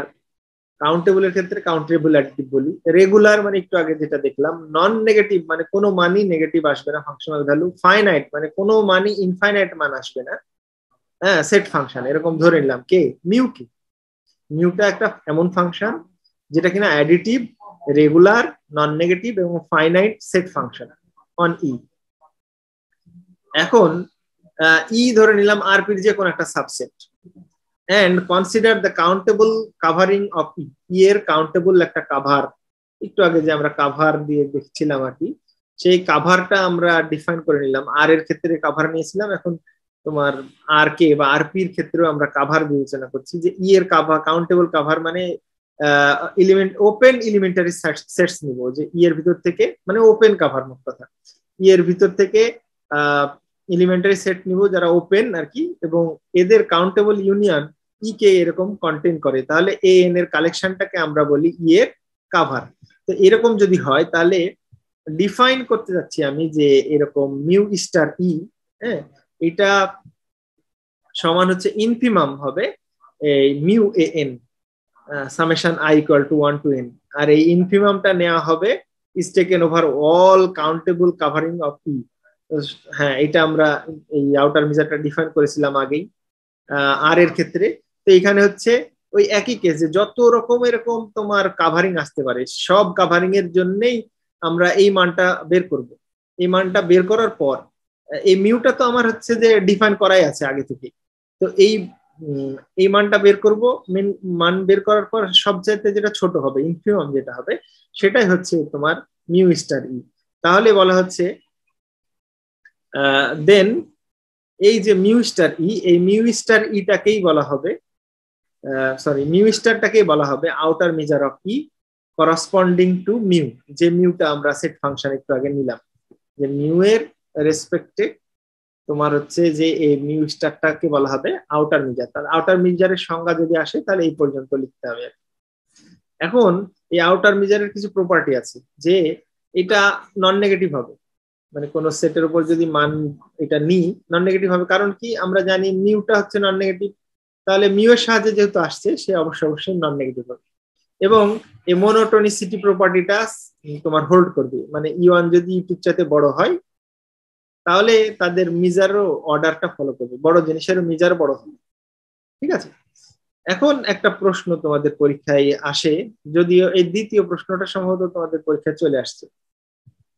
কাউন্টেবলের ক্ষেত্রে কাউন্টেবল অ্যাডিটিভ বলি। রেগুলার মানে একটু আগে যেটা দেখলাম, নন নেগেটিভ মানে কোনো মানই নেগেটিভ আসবে না ফাংশনাল ভ্যালু, ফাইনাইট মানে কোনো মানই ইনফাইনাইট মান আসবে না, হ্যাঁ, সেট ফাংশন এরকম ধরে নিলাম। কে? মিউ। কি? মিউটা একটা এমন ফাংশন যেটা কিনা অ্যাডিটিভ, রেগুলার, নন নেগেটিভ এবং ফাইনাইট সেট ফাংশন অন ই। এখন ই ধরে নিলাম আরপির যে কোনো একটা subset and consider the countable covering of ই এর কাউন্টেবল একটা কাভার, একটু আগে যে আমরা কাভার দিয়ে দেখছিলাম আর কি, সেই কাভারটা আমরা ডিফাইন করে নিলাম। আর এর ক্ষেত্রে কাভার নিয়েছিলাম, এখন তোমার আর কে বা আরপির ক্ষেত্রেও আমরা কাভার বিবেচনা করছি যে ই এর কাভার, কাউন্টেবল কাভার মানে এলিমেন্ট ওপেন এলিমেন্টারি সেটস নিব, যে ই এর ভিতর থেকে, মানে ওপেন কাভার মোট কথা, ই এর ভিতর থেকে এলিমেন্টারি সেট নিব যারা ওপেন আর কি, এবং এদের কাউন্টেবল ইউনিয়ন ই কে এরকম কন্টেইন করে, তাহলে এ এন এর কালেকশনটাকে আমরা বলি ই এর কাভার। তো এরকম যদি হয় তাহলে ডিফাইন করতে যাচ্ছি আমি যে এরকম মিউ স্টার ই, হ্যাঁ, এটা সমান হচ্ছে ইনফিমাম হবে এই mu A N summation I equal to 1 to n, আর এই ইনফিমামটা নেওয়া হবে is taken over all countable covering of E. হ্যাঁ, এটা আমরা এই আউটার মেজারটা ডিফাইন করেছিলাম আগেই আর এর ক্ষেত্রে। তো এখানে হচ্ছে ওই একই কেসে যত রকম এরকম তোমার কাভারিং আসতে পারে, সব কাভারিং এর জন্যই আমরা এই মানটা বের করব। এই মানটা বের করার পর এই মিউটা তো আমার হচ্ছে যে ডিফাইন করাই আছে আগে থেকে, তো এই মানটা বের করব। মান বের করার পর সবচাইতে যেটা ছোট হবে, ইনফিমাম যেটা হবে, সেটাই হচ্ছে তোমার মিউ স্টার ই। তাহলে বলা হচ্ছে দেন এই যে মিউ স্টার ই, এই মিউ স্টার ইটাকেই বলা হবে, সরি, মিউ স্টারটাকেই বলা হবে outer measure of e corresponding to mu, যে মিউটা আমরা সেট ফাংশন একটু আগে নিলাম, যে মিউ এর রেসপেক্টে তোমার হচ্ছে যে এই মিউ স্টারটাকে বলা হবে আউটার মেজার। তাহলে আউটার মেজারের সংজ্ঞা যদি আসে তাহলে এই পর্যন্ত লিখতে হবে। এখন এই আউটার মেজারের কিছু প্রপার্টি আছে, যে এটা নন নেগেটিভ হবে, মানে কোন সেটের উপর যদি মান এটা নিই নন নেগেটিভ হবে, কারণ কি আমরা জানি মিউটা হচ্ছে নন নেগেটিভ, তাহলে মিউ এর সাহায্যে যেহেতু আসছে সে অবশ্যই নন নেগেটিভ হবে। এবং এই মনোটোনিসিটি প্রপার্টিটা তোমার হোল্ড করবে, মানে ই1 যদি ই2 চাইতে বড় হয় তাহলে তাদের মিজারও অর্ডারটা ফলো করবে, বড় জিনিসের মিজার বড় হবে। ঠিক আছে, এখন একটা প্রশ্ন তোমাদের পরীক্ষায় আসে, যদিও এই দ্বিতীয় প্রশ্নটা সম্ভবত তোমাদের পরীক্ষায় চলে আসছে,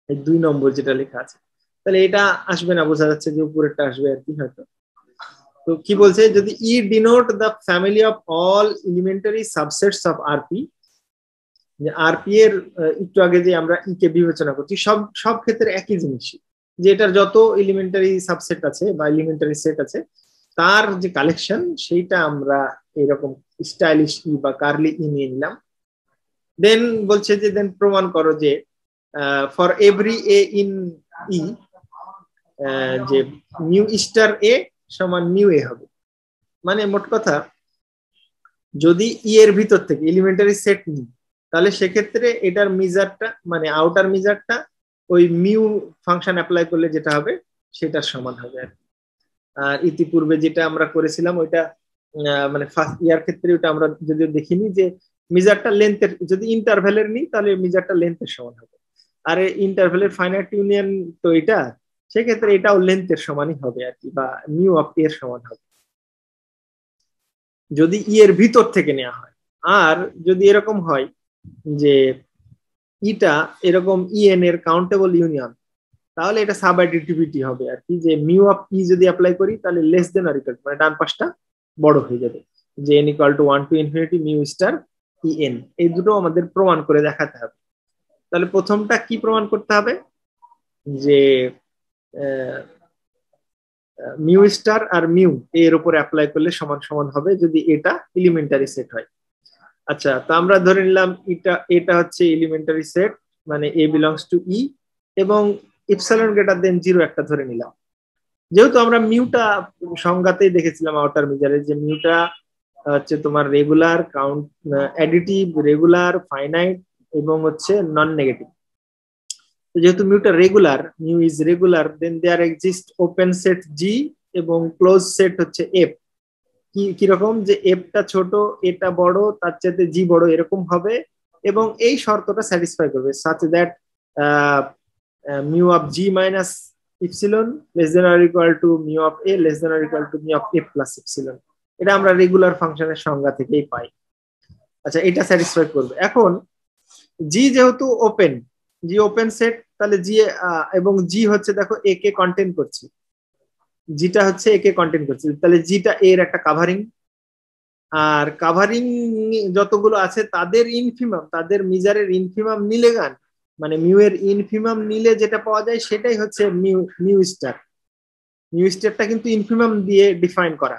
এই 2 নম্বর যেটা লেখা আছে, তাহলে এটা আসবে না, বোঝা যাচ্ছে যে উপরেরটা আসবে আর কি হয়তো। তো কি বলছে, যদি ই denote the family of all elementary subsets of RP, যে আরপি এর একটু আগে যে আমরা ই কে বিবেচনা করছি সব সব ক্ষেত্রে একই জিনিস, যে এটার যত এলিমেন্টারি সাবসেট আছে বা এলিমেন্টারি সেট আছে তার যে কালেকশন সেইটা আমরা এরকম স্টাইলিশ ই বা কার্লি ই নিয়ে নিলাম। দেন বলছে যে দেন প্রমাণ করো যে ফর এভরি এ ইন ই যে মিউ স্টার এ সমান মিউ এ হবে। মানে মোট কথা যদি ই এর ভিতর থেকে এলিমেন্টারি সেট নিই তাহলে সেক্ষেত্রে এটার মিজারটা মানে আউটার মিজারটা ওই মিউ ফাংশন অ্যাপ্লাই করলে যেটা হবে সেটার সমান হবে আর কি। আর ইতিপূর্বে যেটা আমরা করেছিলাম ওইটা মানে ফার্স্ট ইয়ার ক্ষেত্রে ওটা আমরা যদি দেখিনি যে মিজারটা লেন্থের, যদি ইন্টারভ্যালের নিই তাহলে মিজারটা লেন্থের সমান হবে, আর ইন্টারভ্যালের ফাইনাইট ইউনিয়ন তো এটা, সেক্ষেত্রে এটাও লেন্থের সমানই হবে আর কি, বা মিউ অফ এর সমান হবে যদি ই এর ভিতর থেকে নেওয়া হয়। আর যদি এরকম হয় যে ইটা এরকম ইএন এর কাউন্টেবল ইউনিয়ন, তাহলে এটা সাব অ্যাডিটিভিটি হবে আর কি, যে মিউ অফ ই যদি অ্যাপ্লাই করি তাহলে লেস দেন অর ইকুয়াল, মানে ডান পাশটা বড় হয়ে যাবে, যে n equal to 1 to infinity mu star e n. এই দুটো আমাদের প্রমাণ করে দেখাতে হবে। তাহলে প্রথমটা কি প্রমাণ করতে হবে, যে মিউ স্টার আর মিউ এর উপরে অ্যাপ্লাই করলে সমান সমান হবে যদি এটা এলিমেন্টারি সেট হয়। আচ্ছা, তো আমরা ধরে নিলাম এটা হচ্ছে এলিমেন্টারি সেট, মানে এ বিলংস টু ই, এবং ইপসিলন গ্রেটার দেন 0 একটা ধরে নিলাম। যেহেতু আমরা মিউটা সংজ্ঞাতেই দেখেছিলাম আউটার মেজারে, যে মিউটা হচ্ছে তোমার regular, count, additive, regular, finite এবং হচ্ছে নন নেগেটিভ। যেহেতু মিউটা regular, mu is regular, then there exist open set G এবং ক্লোজ সেট হচ্ছে এফ। কিরকম, যে এফটা ছোট এটা বড় তার চাইতে জি বড় এরকম হবে, এবং এই শর্তটা স্যাটিসফাই করবে such that mu of G minus epsilon less than or equal to mu of A less than or equal to mu of F plus epsilon. এটা আমরা রেগুলার ফাংশনের সংজ্ঞা থেকেই পাই। আচ্ছা, এটা স্যাটিসফাই করবে। এখন জি যেহেতু ওপেন, জি ওপেন সেট, তাহলে জি এবং জি হচ্ছে দেখো এ কে কন্টেন করছে, জিটা হচ্ছে একে কন্টেন করছে, তাহলে জিটা এর একটা কাভারিং। আর কাভারিং যতগুলো আছে তাদের ইনফিমাম, তাদের মিজারের ইনফিমাম নিলে গান, মানে মিউ এর ইনফিমাম নিলে যেটা পাওয়া যায় সেটাই হচ্ছে মিউ, মিউ স্টার। মিউ স্টারটা কিন্তু ইনফিমাম দিয়ে ডিফাইন করা,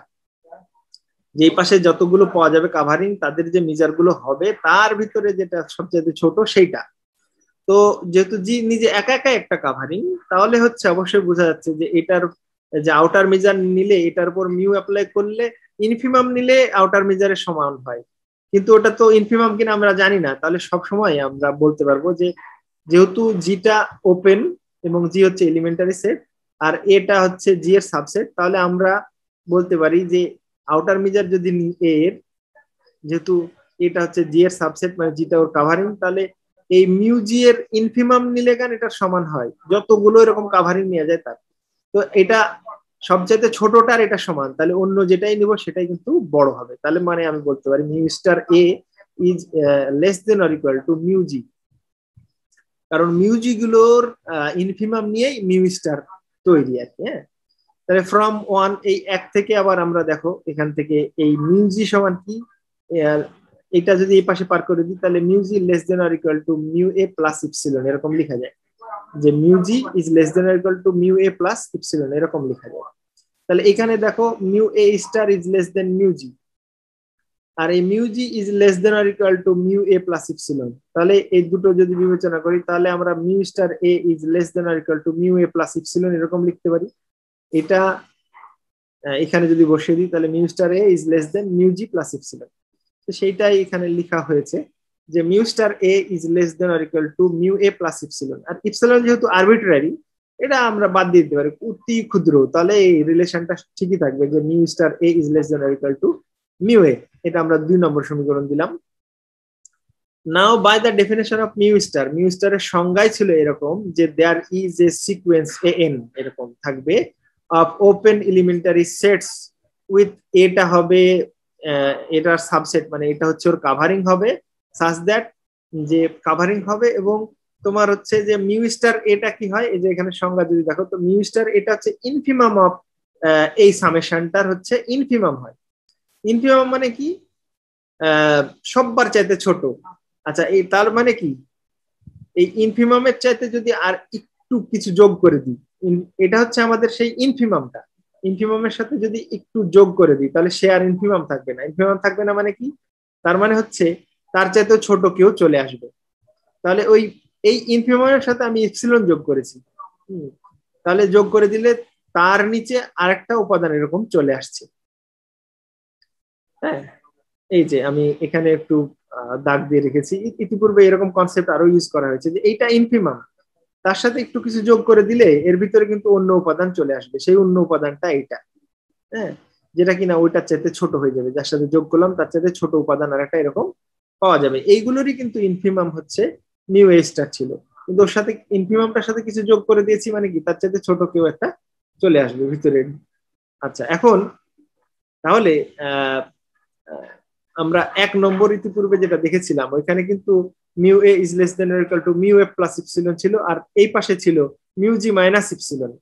যেই পাশে যতগুলো পাওয়া যাবে কাভারিং তাদের যে মিজার গুলো হবে তার ভিতরে যেটা সবচেয়ে ছোট সেইটা। তো যেহেতু জি নিজে একা একা একটা কাভারিং, তাহলে হচ্ছে অবশ্যই বোঝা যাচ্ছে যে এটার যে আউটার মেজার নিলে এটার উপর মিউ অ্যাপ্লাই করলে ইনফিমাম নিলে আউটার মেজারের সমান হয়। কিন্তু ওটা তো ইনফিমাম কিনা আমরা জানি না, তাহলে সব সময় আমরা বলতে পারবো যে যেহেতু জিটা ওপেন এবং জি হচ্ছে এলিমেন্টারি সেট আর এটা হচ্ছে জি এর সাবসেট, তাহলে আমরা বলতে পারি যে আউটার মেজার যদি এর, যেহেতু এটা হচ্ছে জি এর সাবসেট মানে জিটা ওর কাভারিং, তাহলে এই মিউ জি এর ইনফিমাম নিলে গান এটার সমান হয় যতগুলো এরকম কাভারিং নেওয়া যায় তার। তো এটা সবচেয়ে ছোটটার এটা সমান, তাহলে অন্য যেটাই নিব সেটাই কিন্তু বড় হবে। তাহলে মানে আমি বলতে পারি mu star A is less than or equal to mu G, কারণ মিউ জি গুলোর ইনফিমাম নিয়েই মিউ স্টার তৈরি আর কি। হ্যাঁ, তাহলে ফ্রম ওয়ান এই এক থেকে আবার আমরা দেখো এখান থেকে এই মিউ জি সমান কি, এটা যদি এই পাশে পার করে দিই তাহলে mu G less than or equal to mu A plus epsilon, এরকম লেখা যায় যে mu G is less than or equal to mu A plus epsilon, এরকম লেখা যায়। তাহলে এখানে দেখো mu A star is less than mu G, আর এই mu G is less than or equal to mu A plus epsilon. তাহলে এই দুটো যদি বিবেচনা করি তাহলে আমরা mu star A is less than or equal to mu A plus epsilon এরকম লিখতে পারি। এটা এখানে যদি বসিয়ে দিই তাহলে mu star A is less than mu G plus epsilon. তো সেইটাই এখানে লেখা হয়েছে যে mu star A is less than or equal to mu A plus epsilon. আর ইপসিলন যেহেতু আরবিট্রারি, এটা আমরা বাদ দিয়ে দিতে পারি, অতি ক্ষুদ্র, তাহলে এই রিলেশনটা ঠিকই থাকবে যে mu star A is less than or equal to mu A. এটা আমরা 2 নম্বর সমীকরণ দিলাম। Now by the definition of mu star, mu স্টারের সংজ্ঞাই ছিল এরকম যে there is a sequence A N এরকম থাকবে of open elementary sets with, এটা হবে এটার সাবসেট মানে এটা হচ্ছে ওর কাভারিং হবে, সাচ দ্যাট যে কাভারিং হবে এবং তোমার হচ্ছে যে মিউ স্টার এটা কি হয়, এই যে এখানে সংজ্ঞা যদি দেখো তো মিউ স্টার এটা হচ্ছে ইনফিমাম অফ এই সামেশনটার হচ্ছে ইনফিমাম হয়। ইনফিমাম মানে কি, সববার চাইতে ছোট। আচ্ছা এই তার মানে কি, এই ইনফিমামের চাইতে যদি আর একটু কিছু যোগ করে দিই, এটা হচ্ছে আমাদের সেই ইনফিমামটা, ইনফিমামের সাথে যদি একটু যোগ করে দিই তাহলে সে আর ইনফিমাম থাকবে না। ইনফিমাম থাকবে না মানে কি, তার মানে হচ্ছে তার চাইতেও ছোট কেউ চলে আসবে। তাহলে ওই এই ইনফিমামের সাথে আমি ইপসিলন যোগ করেছি, তাহলে যোগ করে দিলে তার নিচে আরেকটা উপাদান এরকম চলে আসছে। হ্যাঁ, এই যে আমি এখানে একটু দাগ দিয়ে রেখেছি, ইতিপূর্বে এরকম কনসেপ্ট আরো ইউজ করা হয়েছে যে এইটা ইনফিমাম, তার সাথে একটু কিছু যোগ করে দিলে এর ভিতরে কিন্তু অন্য উপাদান চলে আসবে, সেই অন্য উপাদানটা এইটা। হ্যাঁ, যেটা কিনা ওইটার চাইতে ছোট হয়ে যাবে, যার সাথে যোগ করলাম তার চাইতে ছোট উপাদান আর একটা এরকম পাওয়া যাবে। এইগুলোরই কিন্তু ইনফিমাম হচ্ছে মিউ এ স্টার ছিল, কিন্তু ওর সাথে ইনফিমামটার সাথে কিছু যোগ করে দিয়েছি মানে কি তার চাইতে ছোট কেউ একটা চলে আসবে ভিতরে। আচ্ছা এখন তাহলে আহ আমরা 1 নম্বর ইতিপূর্বে যেটা দেখেছিলাম ওইখানে কিন্তু mu A is less than or equal to mu A plus epsilon ছিল, আর এই পাশে ছিল মিউ জি মাইনাস ইপসিলন।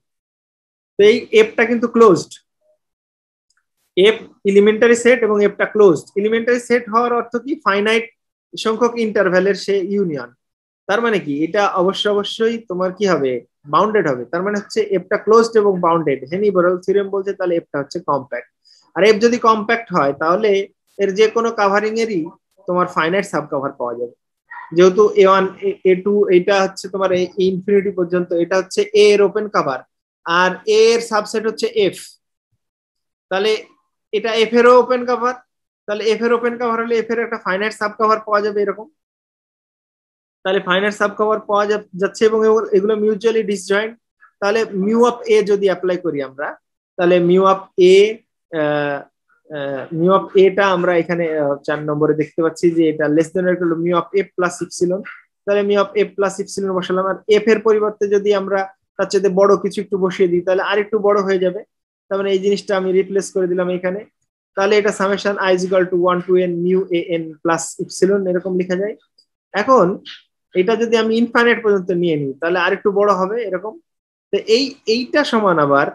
তো এই এফটা কিন্তু ক্লোজড, এফ এলিমেন্টারি সেট এবং এফটা ক্লোজড। এলিমেন্টারি সেট হওয়ার অর্থ কি, ফাইনাইট সংখ্যক ইন্টারভ্যালের সে ইউনিয়ন। তার মানে কি এটা অবশ্যই তোমার কি হবে, বাউন্ডেড হবে। তার মানে হচ্ছে এফটা ক্লোজড এবং বাউন্ডেড, হেনি বরল থিওরেম বলছে তাহলে এফটা হচ্ছে কম্প্যাক্ট। আর এফ যদি কম্প্যাক্ট হয় তাহলে এর যে কোনো কাভারিং এরই তোমার ফাইনাইট সাব কাভার পাওয়া যাবে। যেহেতু এ ওয়ান এ টু এটা হচ্ছে তোমার ইনফিনিটি পর্যন্ত, এটা হচ্ছে এ এর ওপেন কাভার আর এ এর সাবসেট হচ্ছে এফ, তাহলে এটা এফ এরও ওপেন কাভার, তাহলে এফ এর ওপেন কাভার হলে এফ এর একটা ফাইনাইট সাব কাভার পাওয়া যাবে এরকম। তাহলে ফাইনাইট সাব কাভার পাওয়া যাচ্ছে এবং এগুলো মিউচুয়ালি ডিসজয়েন্ট। তাহলে মিউ অফ এ যদি অ্যাপ্লাই করি আমরা, তাহলে mu of A, mu of এটা আমরা এখানে 4 নম্বরে দেখতে পাচ্ছি যে এটা less than or equal to mu of F plus epsilon. তাহলে mu of F plus epsilon বসালাম, আর এফ এর পরিবর্তে যদি আমরা তার চাইতে বড় কিছু একটু বসিয়ে দিই তাহলে আর একটু বড় হয়ে যাবে। তার মানে এই জিনিসটা আমি রিপ্লেস করে দিলাম এখানে। তাহলে এটা summation i is equal to 1 to n mu A n plus epsilon এরকম লেখা যায়। এখন এটা যদি আমি ইনফাইনাইট পর্যন্ত নিয়ে নিই তাহলে আরেকটু বড় হবে এরকম। তো এইটা সমান আবার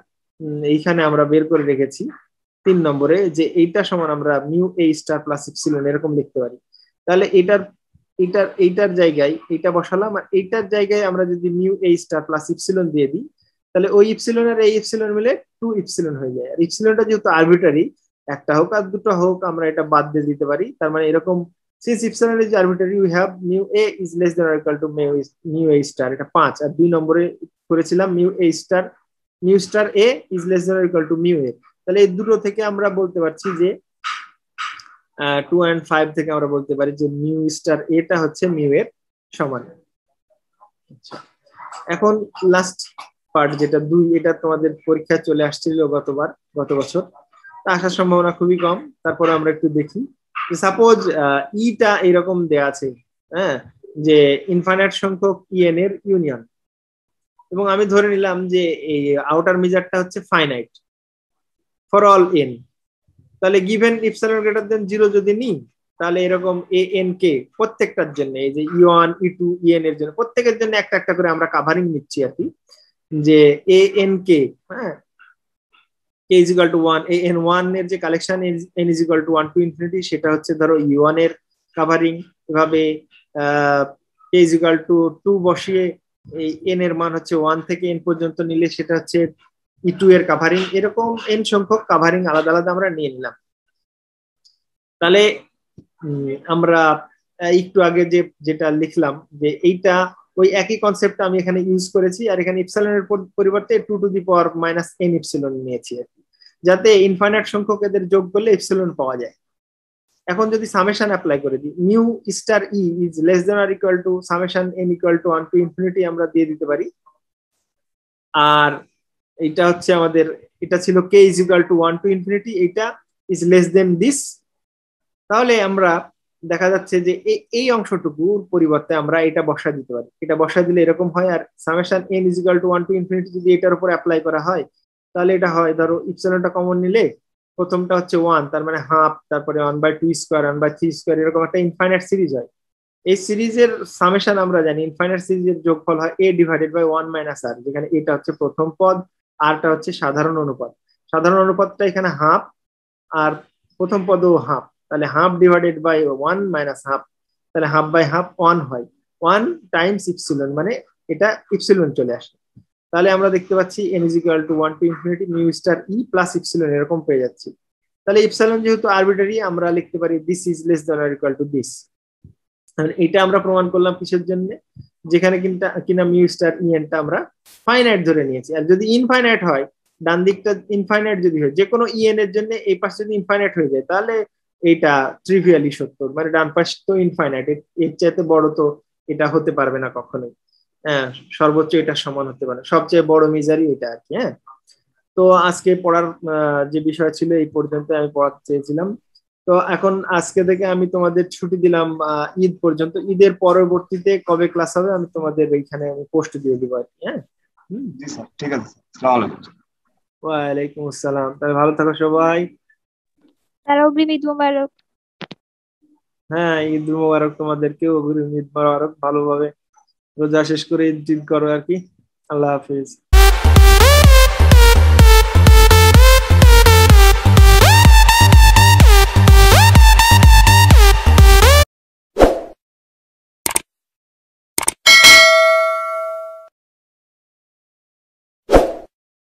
এইখানে আমরা বের করে রেখেছি 3 নম্বরে যে এইটা সমান আমরা mu A star plus epsilon এরকম লিখতে পারি। তাহলে এইটার জায়গায় এইটা বসালাম, আর এইটার জায়গায় আমরা যদি mu A star plus epsilon দিয়ে দিই, তাহলে ওই ইপসিলন আর এই ইপসিলন মিলে 2 ইপসিলন হয়ে যায়। আর ইপসিলনটা যেহেতু আরবিটারি, একটা হোক আর দুটো হোক, আমরা এটা বাদ দিয়ে দিতে পারি। তার মানে এরকম, since epsilon is arbitrary we have mu a is less than or equal to mu a star, এটা 5। আর 2 নম্বরে করেছিলাম mu star a is less than or equal to mu a। তাহলে এই দুটো থেকে আমরা বলতে পারছি যে 2 and 5 থেকে আমরা বলতে পারি যে mu star a টা হচ্ছে mu এর সমান। আচ্ছা, এখন লাস্ট পার্ট যেটা 2, এটা তোমাদের পরীক্ষায় চলে আসছিল গত বছর, আসার সম্ভাবনা খুবই কম। তারপরে আমরা একটু দেখি, সাপোজ ইটা এরকম দেয়া আছে, হ্যাঁ, যে ইনফাইনাইট সংখ্যক ইএন এর ইউনিয়ন, এবং আমি ধরে নিলাম যে এই আউটার মেজারটা হচ্ছে ফাইনাইট ফর অল এন। তাহলে গিভেন ইপসিলন গ্রেটার দেন 0 যদি নিই, তাহলে এরকম এ এন কে প্রত্যেকটার জন্য, এই যে ই1 ই2 ইএন এর জন্য প্রত্যেকের জন্য একটা একটা করে আমরা কাভারিং নিচ্ছি আর কি, যে এ এন কে, হ্যাঁ, k is equal to 1, an1 এর যে collection n is equal to 1 to infinity, সেটা হচ্ছে ধরো e1 এর কাভারিং। এভাবে k is equal to 2 বসিয়ে এই n এর মান হচ্ছে 1 থেকে n পর্যন্ত নিলে সেটা হচ্ছে e2 এর কাভারিং। এরকম n সংখ্যক কাভারিং আলাদা আলাদা আমরা নিয়ে নিলাম। তাহলে আমরা একটু আগে যেটা লিখলাম, যে এইটা ওই একই কনসেপ্ট আমি এখানে ইউজ করেছি, আর এখানে ইপসিলনের পরিবর্তে 2 to the power minus n epsilon নিয়েছি আর কি, যাতে ইনফাইনাইট সংখ্যক এদের যোগ করলে ইপসিলন পাওয়া যায়। এখন যদি সামেশন অ্যাপ্লাই করে দিই, mu star E is less than or equal two summation n equal to 1 to infinity আমরা দিয়ে দিতে পারি। আর এটা হচ্ছে আমাদের, এটা ছিল k is equal to 1 to infinity, এটা ইজ লেস দেন দিস। তাহলে আমরা দেখা যাচ্ছে যে এই অংশটুকুর পরিবর্তে আমরা এটা বসা দিতে পারি। এটা বসা দিলে এরকম হয়, আর summation n is equal to 1 to infinity যদি এটার উপর অ্যাপ্লাই করা হয়, তাহলে এটা হয়, ধরো ইপসিলনটা কমন নিলে প্রথমটা হচ্ছে 1, তার মানে হাফ, তারপরে 1/2 স্কয়ার, 1/3 স্কয়ার, এরকম একটা ইনফাইনাইট সিরিজ হয়। এই সিরিজের সামেশন আমরা জানি, ইনফাইনাইট সিরিজের যোগফল হয় a divided by 1 minus r, যেখানে এটা হচ্ছে প্রথম পদ, আরটা হচ্ছে সাধারণ অনুপাত। সাধারণ অনুপাতটা এখানে হাফ, আর প্রথম পদও হাফ, তাহলে half divided by 1 minus half, তাহলে হাফ বাই হাফ 1 হয়। 1 টাইমস ইপসিলন, মানে এটা ইপসিলন চলে আসে। তাহলে আমরা দেখতে পাচ্ছি n is equal to 1 to infinity mu star e plus epsilon এরকম পেয়ে যাচ্ছি। তাহলে ইপসিলন যেহেতু আরবিটারি, আমরা লিখতে পারি this is less than or equal to this। এটা আমরা প্রমাণ করলাম কিসের জন্য, যেখানে কিনা মিউ স্টার ইএন টা আমরা ফাইনাইট ধরে নিয়েছি। আর যদি ইনফাইনাইট হয়, ডান দিকটা ইনফাইনাইট যদি হয়, যে কোনো ইএন এর জন্য এই পাশে যদি ইনফাইনাইট হয়ে যায়, তাহলে এটা ট্রিভিয়ালি সত্য, মানে ডান পাশ তো ইনফাইনাইট, এর চাইতে বড় তো এটা হতে পারবে না কখনোই। হ্যাঁ, সর্বোচ্চ এটা সমান হতে পারে, সবচেয়ে বড় মেজারই এটা আর কি। হ্যাঁ, তো আজকে পড়ার যে বিষয় ছিল এই পর্যন্ত আমি পড়াতে চেয়েছিলাম। তো এখন আজকে থেকে আমি তোমাদের ছুটি দিলাম ঈদ পর্যন্ত। ঈদের পরবর্তীতে কবে ক্লাস হবে আমি তোমাদের এইখানে আমি পোস্ট দিয়ে দিব আর কি। হ্যাঁ, জি স্যার, ঠিক আছে। আসসালামু আলাইকুম। ওয়ালাইকুম আসসালাম। তাহলে ভালো থাকো সবাই। অগ্রিম ঈদ মোবারক। হ্যাঁ, ঈদ মোবারক তোমাদেরকেও, অগ্রিম ঈদ মোবারক। ভালোভাবে রোজা শেষ করে ঈদ করো আর কি। আল্লাহ হাফিজ।